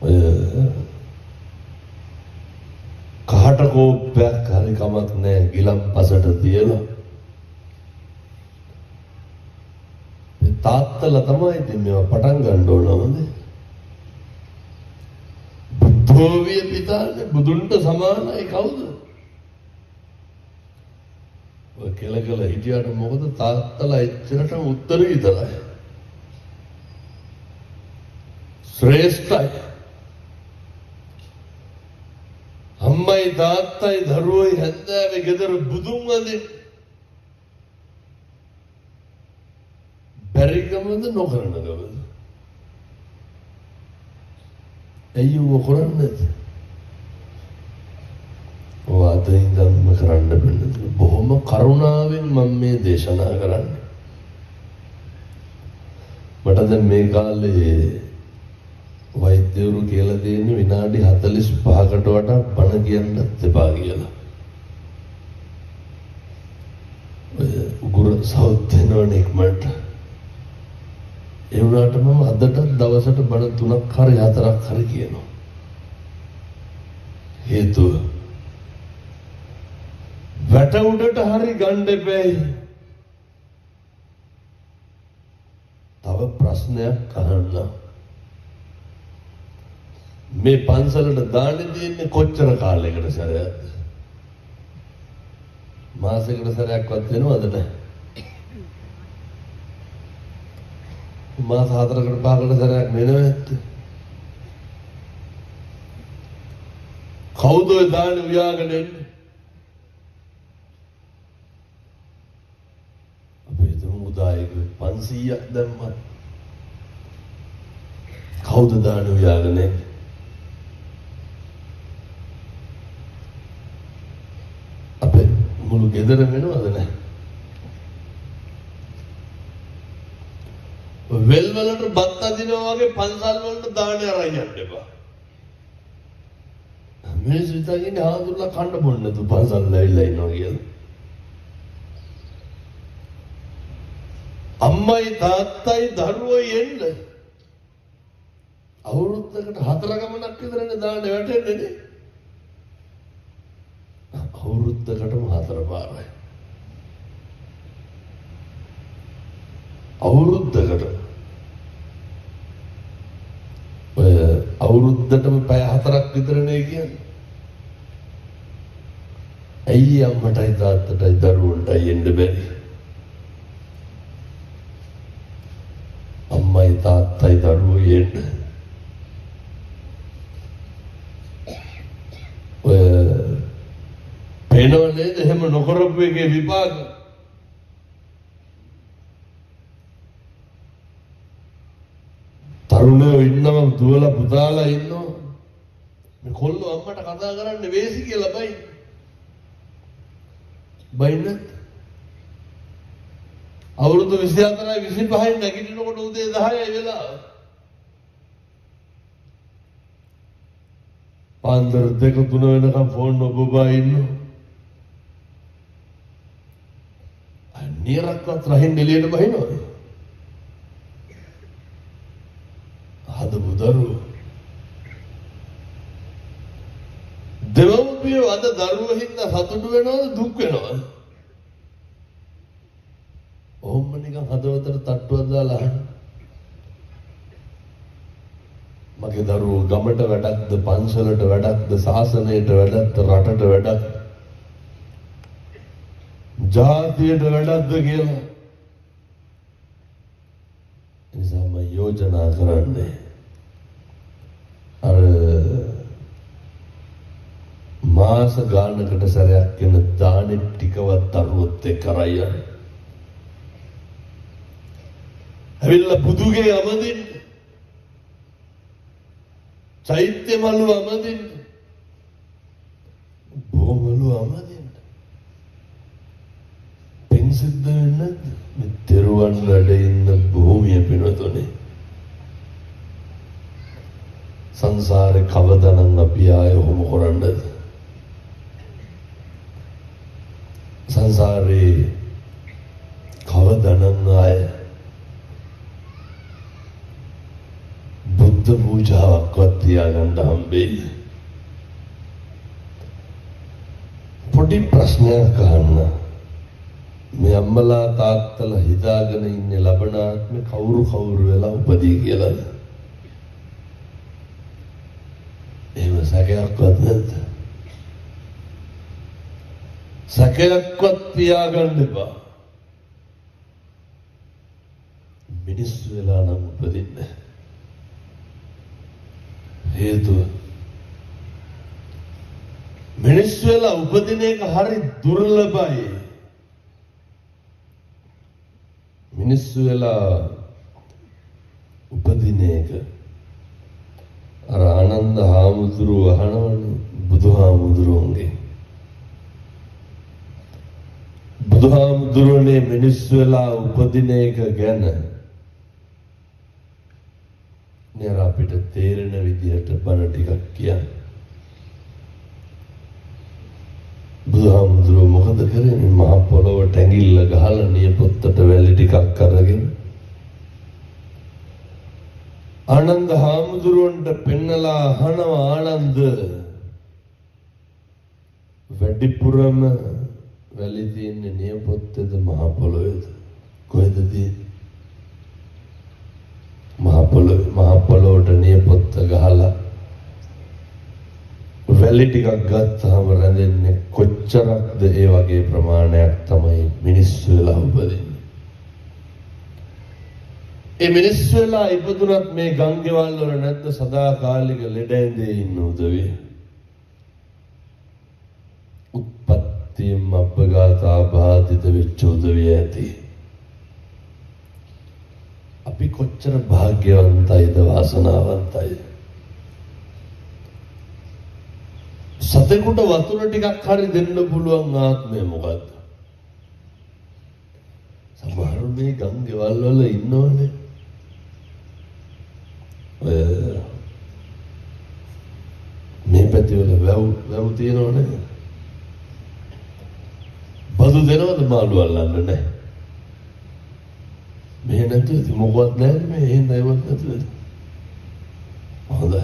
Speaker 1: ඔය කාට කෝප්පයක් හරි කමක් නැහැ ගිලම්පසට තියලා. මේ තාත්තලා තමයි ඉතින් මේවා පටන් ගන්න ඕනමනේ. බුද්ධෝවිය පිතානේ බුදුන්ට සමානයි කවුද? ඔය කෙලකල හිටියට මොකද තාත්තලා එච්චරට උත්තර විතරයි. ශ්‍රේෂ්ඨයි. අම්මයි තාත්තයි දරුවෝයි හැන්දෑවේ ගෙදර බුදුන් වඳින්න. බැරිකමද නොකරන ගමද? ඇයි ඔය කරන්නේ? ඔය අද ඉඳන්ම කරන්න බෑ. බොහොම කරුණාවෙන් මම මේ දේශනා කරන්නේ. මට දැන් මේ කාලේ වෛද්‍යවරු කියලා දෙන්නේ විනාඩි 45කට වඩා බණ කියන්නත් එපා කියලා. ඔය උගුර සවුත් වෙනවනේ ඉක්මනට. ඒ වුණාට මම අදට දවසට බණ 3ක් හරි 4ක් හරි කියනවා. හේතුව වැට උඩට හරි ගන්න එපැයි. තව ප්‍රශ්නයක් අහන්න. මේ පන්සලට දාන්නේ දෙන්නේ කොච්චර කාලයකට සැරයක්ද? මාසෙකට සැරයක්වත් වෙනවද නැහැ? මාස 4කට 5කට සැරයක් වෙනවද? කවුද ඔය දාන්නේ උයාගෙන එන්නේ? අපේ දුමුදායක 500ක් දැම්මත් කවුද දාන්නේ උයාගෙන එන්නේ? අපේ මුළු ගෙදර වෙනවද නැහැ? වෙල් වලට බත් අදිනවා වගේ පන්සල් වලට දාන්නේ අරන් යන්න එපා. මිනිස්සු හිතන්නේ ආදුල්ලා කන්න බොන්න නැතු පන්සල් ඇවිල්ලා ඉන්නවා කියලා. අම්මයි තාත්තයි දරුවෝ එන්න අවුරුද්දකට 4 ගමනක් විතරනේ දාන්න වැටෙන්නේ නේ. අවුරුද්දකටම 4 පාරයි. අවුරුද්දකට ඔය අවුරුද්දටම පැය 4ක් විතරනේ කියන්නේ. ඇයි අම්මටයි තාත්තටයි දරුවන්ටයි එන්න බැරි? අම්මයි තාත්තයි දරුවෝ එන්න. ඔය පේනව නේද එහෙම නොකරපු එකේ විපාක? තරුණයෝ ඉන්නවා දුවලා පුතාලා ඉන්නවා. මේ කොල්ලෝ අම්මට කතා කරන්න වේසි කියලා බයි. බයින්න අවුරුදු 24යි 25යි නැගිටිනකොට උදේ 10යි වෙලා. පාන්දර 2-3 වෙනකම් ෆෝන් ඔබබා ඉන්නවා. නිරක්වත් රහින් එළියට බහිනවා. හදපු දරුවෝ. දෙවොපියෝ අද දරුවෝ හින්දා සතුටු වෙනවද දුක් වෙනවද? ඔහොම නිකන් හදවතට තට්ටුවක් දාලා අහන්න. මගේ දරුවෝ ගමට වැඩක්ද පන්සලට වැඩක්ද සාසනයට වැඩක්ද රටට වැඩක්ද ජාතියට වැඩක්ද කියලා. එනිසා මම යෝජනා කරන්නේ අර මාස ගානකට සැරයක් වෙන දානෙ ටිකවත් දරුවොත් එක්ක කරයියන්. ඇවිල්ලා බුදුගේ අමදින්න. චෛත්‍ය මලු අමදින්න. බොමලු අමදින්න. පින් සිද්ධ වෙන්නේ මේ තෙරුවන් වැඩ ඉන්න භූමිය පිනතුනේ. සංසාරේ කවදානම් අපි ආයෙ ඔහොම කරන්නද? සංසාරේ කවදානම් ආයෙ බුද්ධ පූජාවක්වත් තියාගන්න හම්බෙයි. පොඩි ප්‍රශ්නයක් අහන්න. මේ අම්මලා තාත්තලා හිතාගෙන ඉන්නේ ලබන ආත්මේ කවුරු වෙලා උපදී කියලාද? එහෙම සැකයක්වත් නැද්ද? සැකයක්වත් තියාගන්න එපා. මිනිස්සු වෙලා නම් උපදින්න. හේතුව මිනිස්සු වෙලා උපදින එක හරි දුර්ලභයි. මිනිස්සු වෙලා උපදින එක අර ආනන්ද හාමුදුරුවෝ අහනවනේ බුදුහාමුදුරුවන්ගේ. බුදුහාමුදුරුවනේ මිනිස්සු වෙලා උපදින එක ගැන නේර අපිට තේරෙන විදිහට බණ ටිකක් කියන්න. බුදුහාමුදුරුවෝ මොකද කරන්නේ? මහ පොළොවට ඇඟිල්ල ගහලා නියපොත්තට වැලි ටිකක් අරගෙන ආනන්ද හාමුදුරුවන්ට පෙන්නලා අහනවා, ආනන්ද වැඩිපුරම වැලි තියෙන්නේ නියපොත්තේද මහ පොළොවේද? කොහෙද තියෙන්නේ? මහ පොළොවට නියපොත්ත ගහලා වැලි ටිකක් ගත්තාම රැඳෙන්නේ කොච්චරක්ද? ඒ වගේ ප්‍රමාණයක් තමයි මිනිස්සු වෙලා උපදින්නේ. ඒ මිනිස්සු වෙලා ඉපදුනත් මේ ගංගෙවල් වල නැද්ද සදාකාලික ලෙඩ ඇඳේ ඉන්න උදවිය? උත්පත්තියම අපඝාතා බාධිත වෙච්ච උදවිය ඇති. අපි කොච්චර භාග්‍යවන්තයිද වාසනාවන්තයිද? සතෙකුට වතුර ටිකක් හරි දෙන්න පුළුවන් ආත්මය මොකද්ද? සමහර මේ ගංගෙවල් වල ඉන්නවනේ. මේ පැතිවල වැව් තියෙනවනේ. බදු දෙනවද මාළු අල්ලන්න නැහැ. මෙහෙ නැතුව මොකවත් නැහැ මේ හින්දා ඒවත් නැතුව. හොඳයි.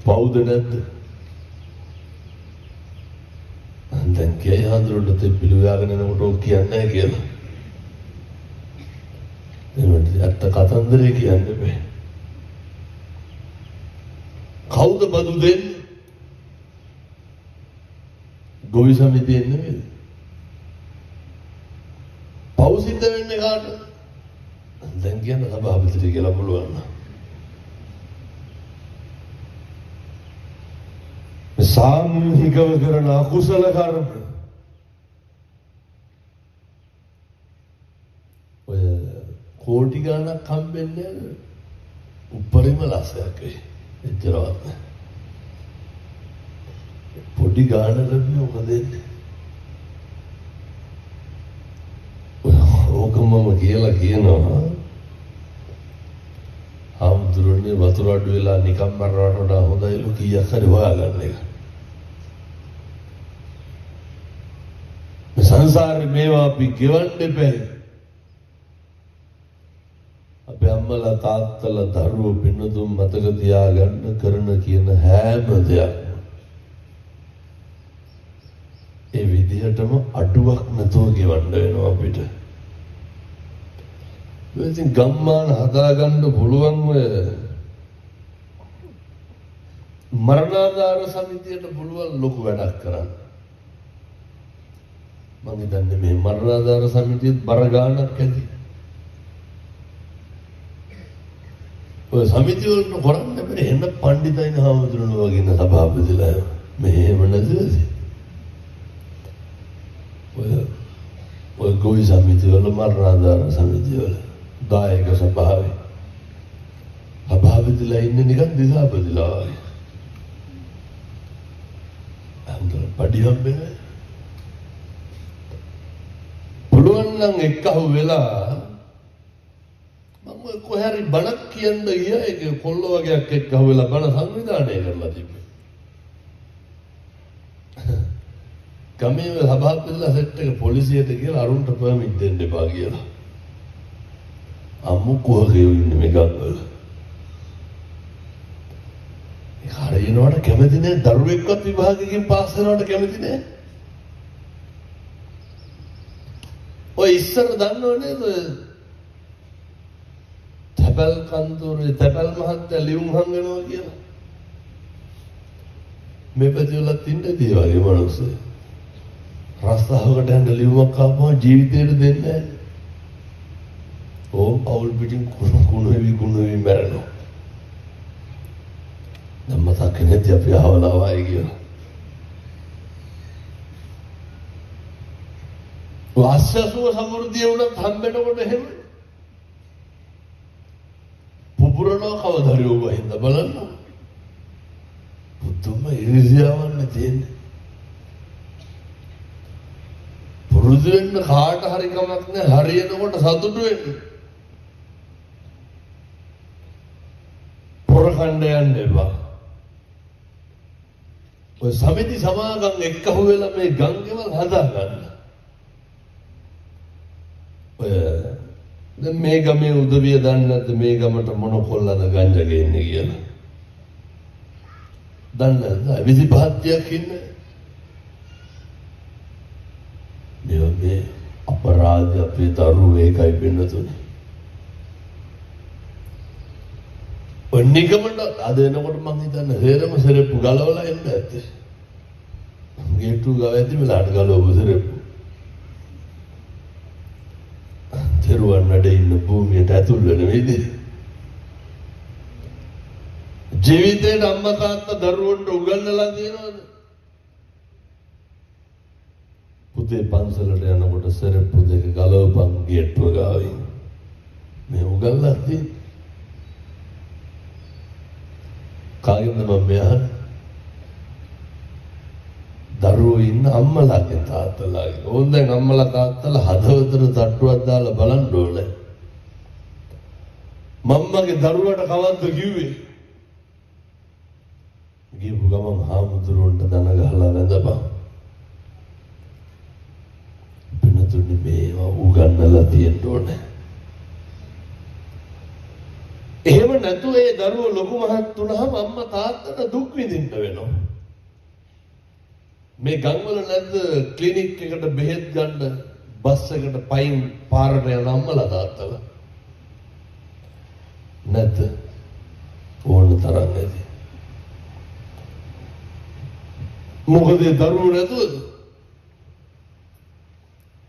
Speaker 1: පවුද නැද්ද? දැන් කේ හඳුරන්න තෙපිලු යාගෙන යනකොට ඔක් කියන්නේ නැහැ කියලා. එතකොට අත්ත කතන්දරේ කියන්නේ බෑ. කවුද බදු දෙන්නේ? ගොවි සමිතියෙන් නෙමෙයි. පෞසිද්ධ වෙන්නේ කාටද? දැන් කියන සභාපතිට කියලා පුළුවන්. සාමූහිකව කරන අකුසල කර්ම ඔය කෝටි ගණනක් හම්බෙන්නේ උපරිම ලස්සයක් වේ. එච්චරවත් නෑ. පොඩි ගානකට මොකද දෙන්නේ? ඕකමම කියලා කියනවා ආම්දුරනේ වතුර අඩු වෙලා නිකම් මරනවට වඩා හොඳයිලු කීයක් හරි හොයාගන්න එක. මේ සංසාරේ මේවා අපි ගෙවන්න බෑ. අපේ අම්මලා තාත්තලා දරුවෝ පින්නතුන් මතක තියාගන්න කරන කියන හැම දෙයක්ම ඒ විදිහටම අඩුවක් නැතුව ගෙවන්න වෙනවා අපිට. ඉතින් ගම්මාන හදාගන්න පුළුවන් ඔය මරණාධාර සමිතියට පුළුවන් ලොකු වැඩක් කරන්න. මම හිතන්නේ මේ මරණාධාර සමිතියත් බර ගානක් ඇති. ඔය සමිතිය වලට කරන්න බැරි එන්න පඬිතුයින් හාමුදුරුවෝ වගේ ඉන්න සභාපතිලා මෙහෙම නැතිද? ඔය ගොවි සමිතිය වල මරණාධාර සමිතිය වල දායක සභාවේ සභාපතිලා ඉන්නේ නිකන් දිසාපතිලා වගේ. අන්තර පඩි හම්බෙන්නේ. පුළුවන් නම් එක්කහුව වෙලා මම කොහේ හරි බණක් කියන්න ගියා ඒක කොල්ල වගේක් එක්කහුව වෙලා බණ සංවිධානය කරලා තිබ්බේ. ගමේ සභාපතිලා සෙට් එක පොලිසියට කියලා අරුන්ට පර්මිට් දෙන්න එපා කියලා. අම්මු කොහේ ඉන්නේ මේ ගම්වල. ඒ හරියනවට කැමති නෑ දරුවෙක්වත් විභාගයකින් පාස් වෙනවට කැමති නෑ. ඔය ඉස්සර දන්නව නේද තැපැල් කන්තෝරේ තැපැල් මහත්තයා ලියුම් හංගනවා කියලා. මේ පැතිවලත් ඉන්නේ ඒ වගේ මිනිස්සු. රස්තාවකට යන ලියුමක් ආපුවා ජීවිතේට දෙන්නේ නැහැ. ඕම් අවුල් පිටින් කුණු වෙවි මැරෙනවා. නම් මතක නැති අපි ආවලාවයි කියලා. වාස්‍යසුව සමෘද්ධිය වුණත් හම්බෙනකොට එහෙම පුපුරනවා කවදාරි ඔබ හින්දා බලන්න. පුදුම ඉරිසියාවක් තියෙන්නේ. පුරුදු වෙන්න කාට හරි කමක් නැහැ. හරියනකොට සතුටු වෙන්න. පොරකණ්ඩ යන්න එපා. ඔය සමිති සමාගම් එක්කහුව වෙලා මේ ගංගෙවල් හදාගන්න. ඔය දැන් මේ ගමේ උදවිය දන්නේ නැද්ද මේ ගමට මොන කොල්ලද ගංජා ගේන්නේ කියලා? දන්නේ නැද්ද? 25ක් ඉන්නේ. මේ අපරාධ අපේ දරුවෝ ඒකයි වෙන්නතුනේ. ඔය නිගමන අද එනකොට මම හිතන්නේ හේරම සෙරප්පු ගලවලා එන්න ඇත්තේ. ගේට්ටු ගාවැදි මෙලාට ගලවපු සෙරප්පු. තෙරුවන් වැඩ ඉන්න භූමියට ඇතුල් වෙන විදිහ. ජීවිතේට අම්මා තාත්තා දරුවන්ට උගන්වලා තියෙනවද? පුතේ පන්සලට යනකොට සෙරප්පු දෙක ගලවපන් ගේට්ටුව ගාවින්. මේ උගන්වලා තියෙන්නේ. කාගෙන්ද මම මෙහාට? දරුවෝ ඉන්න අම්මලාගේ තාත්තලාගේ. ඕන් දැන් අම්මලා තාත්තලා හදවතට තට්ටුවක් දාලා බලන්න ඕනේ. මම්මගේ දරුවට කවද්ද කිව්වේ? ගමන් හාමුදුරුවන්ට දන ගහලා වැඳපන්. පින්නතුනි මේවා උගන්නලා තියෙන්න ඕනේ. එහෙම නැතුව ඒ දරුවෝ ලොකු මහත් වුණාම අම්මා තාත්තට දුක් විඳින්න වෙනවා. මේ ගම්වල නැද්ද ක්ලිනික් එකට බෙහෙත් ගන්න බස් එකට පයින් පාරට යන අම්මලා තාත්තලා? නැද්ද? ඕන තරම් නැති. මොකද ඒ දරුවෝ නැතුවද?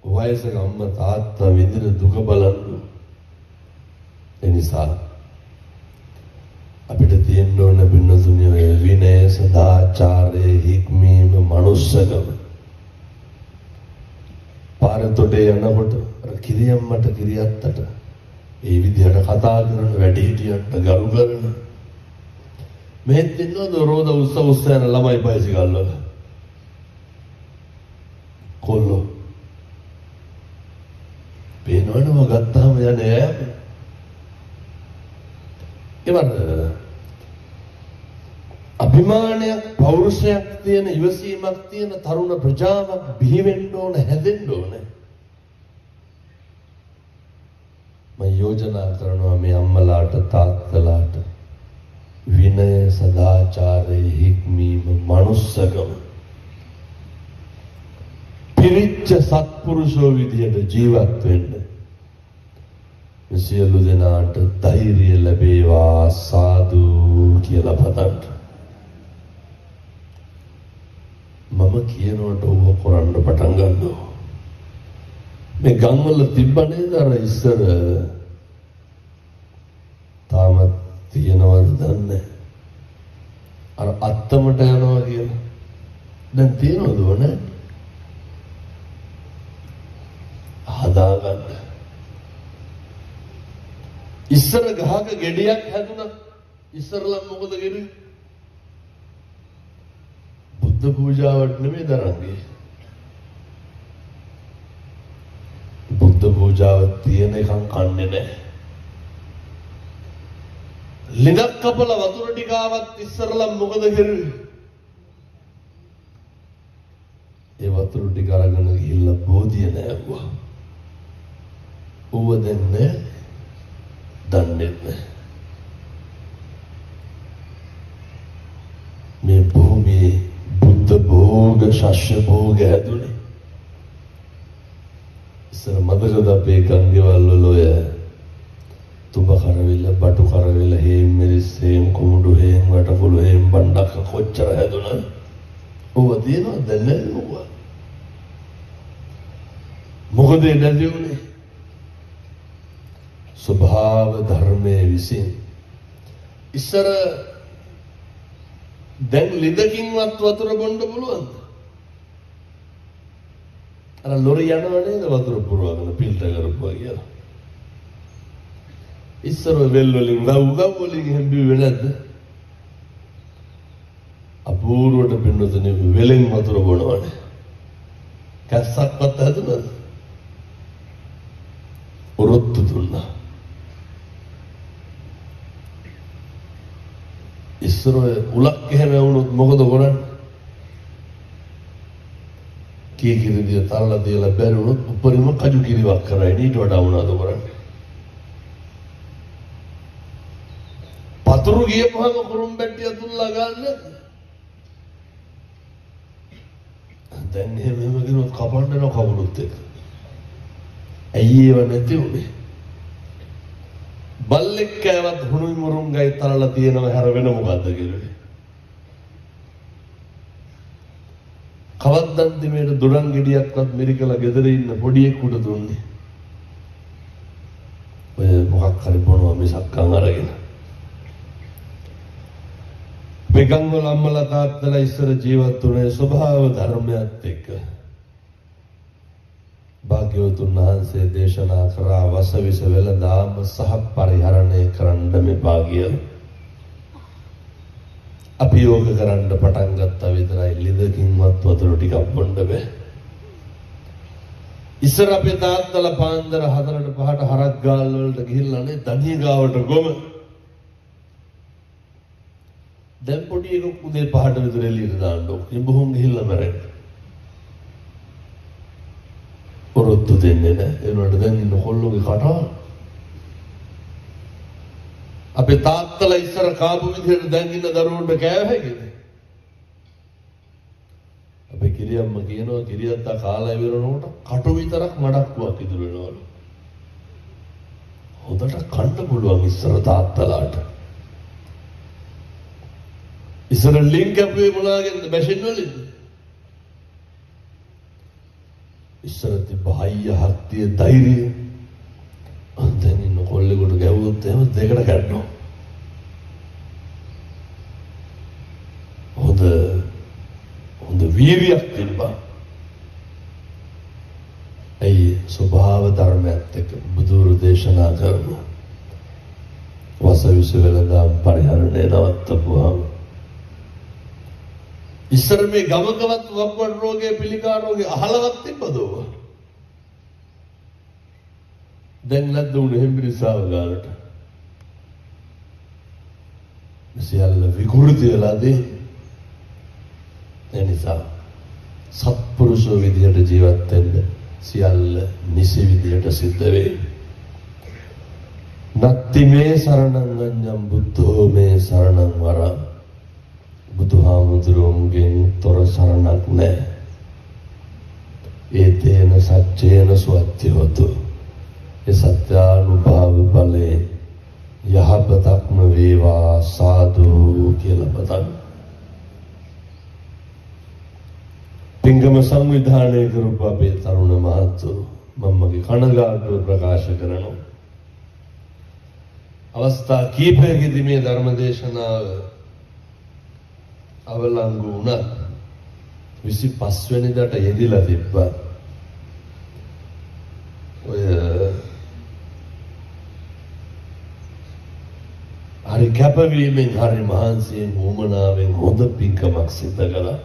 Speaker 1: වයසක අම්මා තාත්තා විඳින දුක බලන්න. ඒ නිසා අපිට තියෙන්න ඕන බින්නසුනිය විනය සදාචාරයේ හික්මීම මනුස්සකම. පාරතොටේ යනකොට කිරියම්මට කිරියත්තට ඒ විදිහට කතා කරන වැඩිහිටියන්ට ගරු කරන මෙහෙත් ඉන්නවද රෝද උස්ස යන ළමයි බයිසිකල් වල කොල්ලෝ පේනවනම ගත්තාම යන්නේ ඒවන අභිමානයක් පෞරුෂයක් තියෙන ඉවසීමක් තියෙන තරුණ ප්‍රජාවක් බිහි වෙන්න ඕන හැදෙන්න ඕන. මම යෝජනා කරනවා මේ අම්මලාට තාත්තලාට විනය සදාචාරයේ හික්මීම මනුස්සකම පිරිච්ච සත්පුරුෂෝ විදියට ජීවත් වෙන්න සියලු දෙනාට ධෛර්යය ලැබේවා සාදු කියලා පතන්න. මම කියනකොට ඔබ කරන්න පටන් ගන්නවා. මේ ගම්වල තිබ්බ නේද අර ඉස්සර තාමත් තියෙනවද දන්නේ අර අත්තමට යනවා කියලා. දැන් තියෙනවද වනේ? හදාගන්න. ඉස්සර ගහක ගෙඩියක් හැදුණා. ඉස්සරලා මොකද කෙරුවේ? බුද්ධ පූජාවට නෙමෙයි දරන්නේ. බුද්ධ පූජාව තියෙන එකක් කන්නේ නැහැ. ලිඳක් කපලා වතුර ටික ආවත් ඉස්සරලා මොකද කෙරුවේ? ඒ වතුර ටික අරගෙන ගිහිල්ලා බෝධිය නෑවුවා. ඌව දෙන්නේ දන්නේ නැහැ. මේ භූමියේ බුද්ධ භෝග ශස්‍ය භෝග හැදුනේ. ඉස්සර මදකද අපේ ගංගේවල් වල ඔය තුඹ කරවිල බටු කරවිල හේම් මිරිස් හේම් කුමුඩු හේම් වටපොළු හේම් බණ්ඩක් කොච්චර හැදුණා. ඕව තියෙනවද දැන් නෑ. මොකද නැති උනේ? ස්වභාව ධර්මයේ විසින් ඉස්සර දැන් ලිඳකින්වත් වතුර බොන්න පුළුවන්ද? අර ලොරි යනවා නේද වතුර පුරවගෙන ෆිල්ටර් කරපුවා කියලා. ඉස්සර වෙල් වලින් ගව් වලින් හැම්බුවේ නැද්ද? අපූර්වට පින්නතුනේ වෙලෙන් වතුර බොනවනේ. කැස්සක්වත් හදුනද? උරොත්තු දුන්නා. ඉස්සර උලක් එහෙම වුණොත් මොකද කරන්නේ? කී කිරිදිය තරලා තියලා බැරි වුණොත් උඩරිම කජු කිරිවක් කරයි. ඊට වඩා වුණාද කරන්නේ? පතුරු ගියපුවම කුරුම් බැට්ටිය තුල්ලා ගන්න. දැන් එහෙම කිරුවොත් කපන්න යන කවුරුත් එක. ඇයි ඒව නැති උනේ? බල්ලෙක් කෑවත් හුණුයි මුරුංගයි තරලා තියෙනව හැර වෙන මොකද්ද කියලා. කවද්දන්ද මේ දුරන් ගෙඩියක්වත් මිරිකලා ගෙදර ඉන්න පොඩියෙකුට දුන්නේ. ඔය මොකක් හරි බොනවා මිසක් අරගෙන. බෙගංගොල අම්මලා තාත්තලා ඉස්සර ජීවත් වුණේ ස්වභාව ධර්මයත් එක්ක. භාග්‍යවතුන් වහන්සේ දේශනා කරා වසවිස වෙළඳාම සහ පරිහරණය කරන්න මෙපා කියලා. අපි යෝග කරන්න පටන් ගත්තා විතරයි ලිඳකින්වත් වතුර ටිකක් බොන්න බෑ. ඉස්සර අපේ තාත්තලා පාන්දර 4ට 5ට හරක් ගාල් වලට ගිහිල්ලානේ දණිය ගාවට ගොම. දැන් පොඩි එකෙක් උදේ 5ට විතර එළියට දාන්න ඕක. ඉඹුහුන් ගිහිල්ලා මැරෙන්න. පොරොත්තු දෙන්නේ නැහැ. ඒ වුණාට දැන් ඉන්න කොල්ලෝගේ කටා අපේ තාත්තලා ඉස්සර කාපු විදිහට දැන් ඉන්න දරුවන්ට කෑව හැකිද? අපේ කිරියම්ම කියනවා කිරියත්තා කාලා ඉවරනකොට කටු විතරක් මඩක්කුවක් ඉතුරු වෙනවලු. හොඳට කන්න පුළුවන් ඉස්සර තාත්තලාට. ඉස්සර ලින්ක් අපේ මොනවාගෙන්ද මැෂින් වලින්ද? ඉස්සර තිබ්බ හයිය හත්තිය ධෛර්යය. දැන් ඉන්න කොල්ලෙකුට ගැවුවොත් එහෙම දෙකට කැඩනවා. හොඳ වීර්යයක් තිබ්බා. ඒ ස්වභාව ධර්මයත් එක්ක බුදුරු දේශනා කරනවා. වසවිස වෙලඳාම් පරිහරණය නවත්තපුවාම ඉස්සර මේ ගමකවත් වක්වඩ රෝගය පිළිකා රෝගය අහලවත් තිබ්බද ඔබ? දැන් නැද්ද උනේ හෙම්බිරිස්සාව ගානට? සියල්ල විකෘති වෙලාදී එනිසා සත්පුරුෂෝ විදියට ජීවත් වෙන්න සියල්ල නිසි විදියට සිද්ධ වේ. නත්ති මේ සරණං අඤ්ඤං බුද්ධෝ මේ සරණං වරං. බුදුහාමුදුරුවන්ගෙන් තොර සරණක් නැහැ. ඒතේන සච්චේන සුවත්තිහොතු. ඒ සත්‍යානුභාව බලේ යහපතක්ම වේවා සාදු කියලා පතන්. පිංගම සංවිධානය කරපු අපේ තරුණ මහත්තුරු මමගේ කනගාටුව ප්‍රකාශ කරනවා. අවස්ථා කීපයකදී මේ ධර්ම දේශනාව අවලංගු වුණා. 25 වෙනිදාට යෙදිලා තිබ්බා. ඔය හරි කැපවීමෙන් හරි මහන්සියෙන් වුමනාවෙන් හොඳ පින්කමක් සිද්ධ කළා.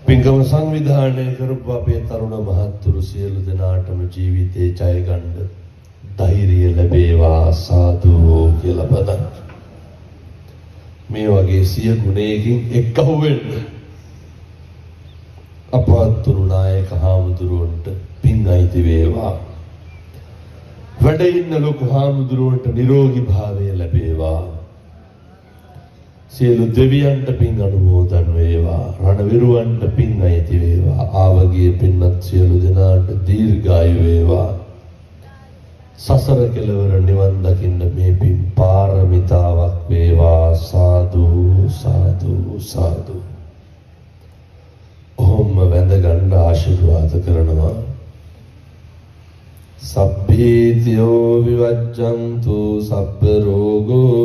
Speaker 1: පින්කම සංවිධානය කරපු අපේ තරුණ මහත්තුරු සියලු දෙනාටම ජීවිතේ ජය ගන්න ධෛර්යය ලැබේවා සාදු කියලා පදන්. මේ වගේ සිය ගුණයකින් එක්කහුව වෙන්න අපවත්තුරු නායක හාමුදුරුවන්ට පින් අයිති වේවා. වැඩ ඉන්න ලොකු හාමුදුරුවන්ට නිරෝගී භාවය ලැබේවා. සියලු දෙවියන්ට පින් අනුමෝදන් වේවා. රණවිරුවන්ට පින් අයිති වේවා. ආවගේ පින්වත් සියලු දෙනාට දීර්ඝායු වේවා. සසර කෙලවර නිවන් දකින්න මේ පින් පාරමිතාවක් වේවා සාදු සාදු සාදු. ඔහොම වැඳ ගන්න ආශිර්වාද කරනවා. සබ්බීතියෝ විවජ්ජන්තු සබ්බ රෝගෝ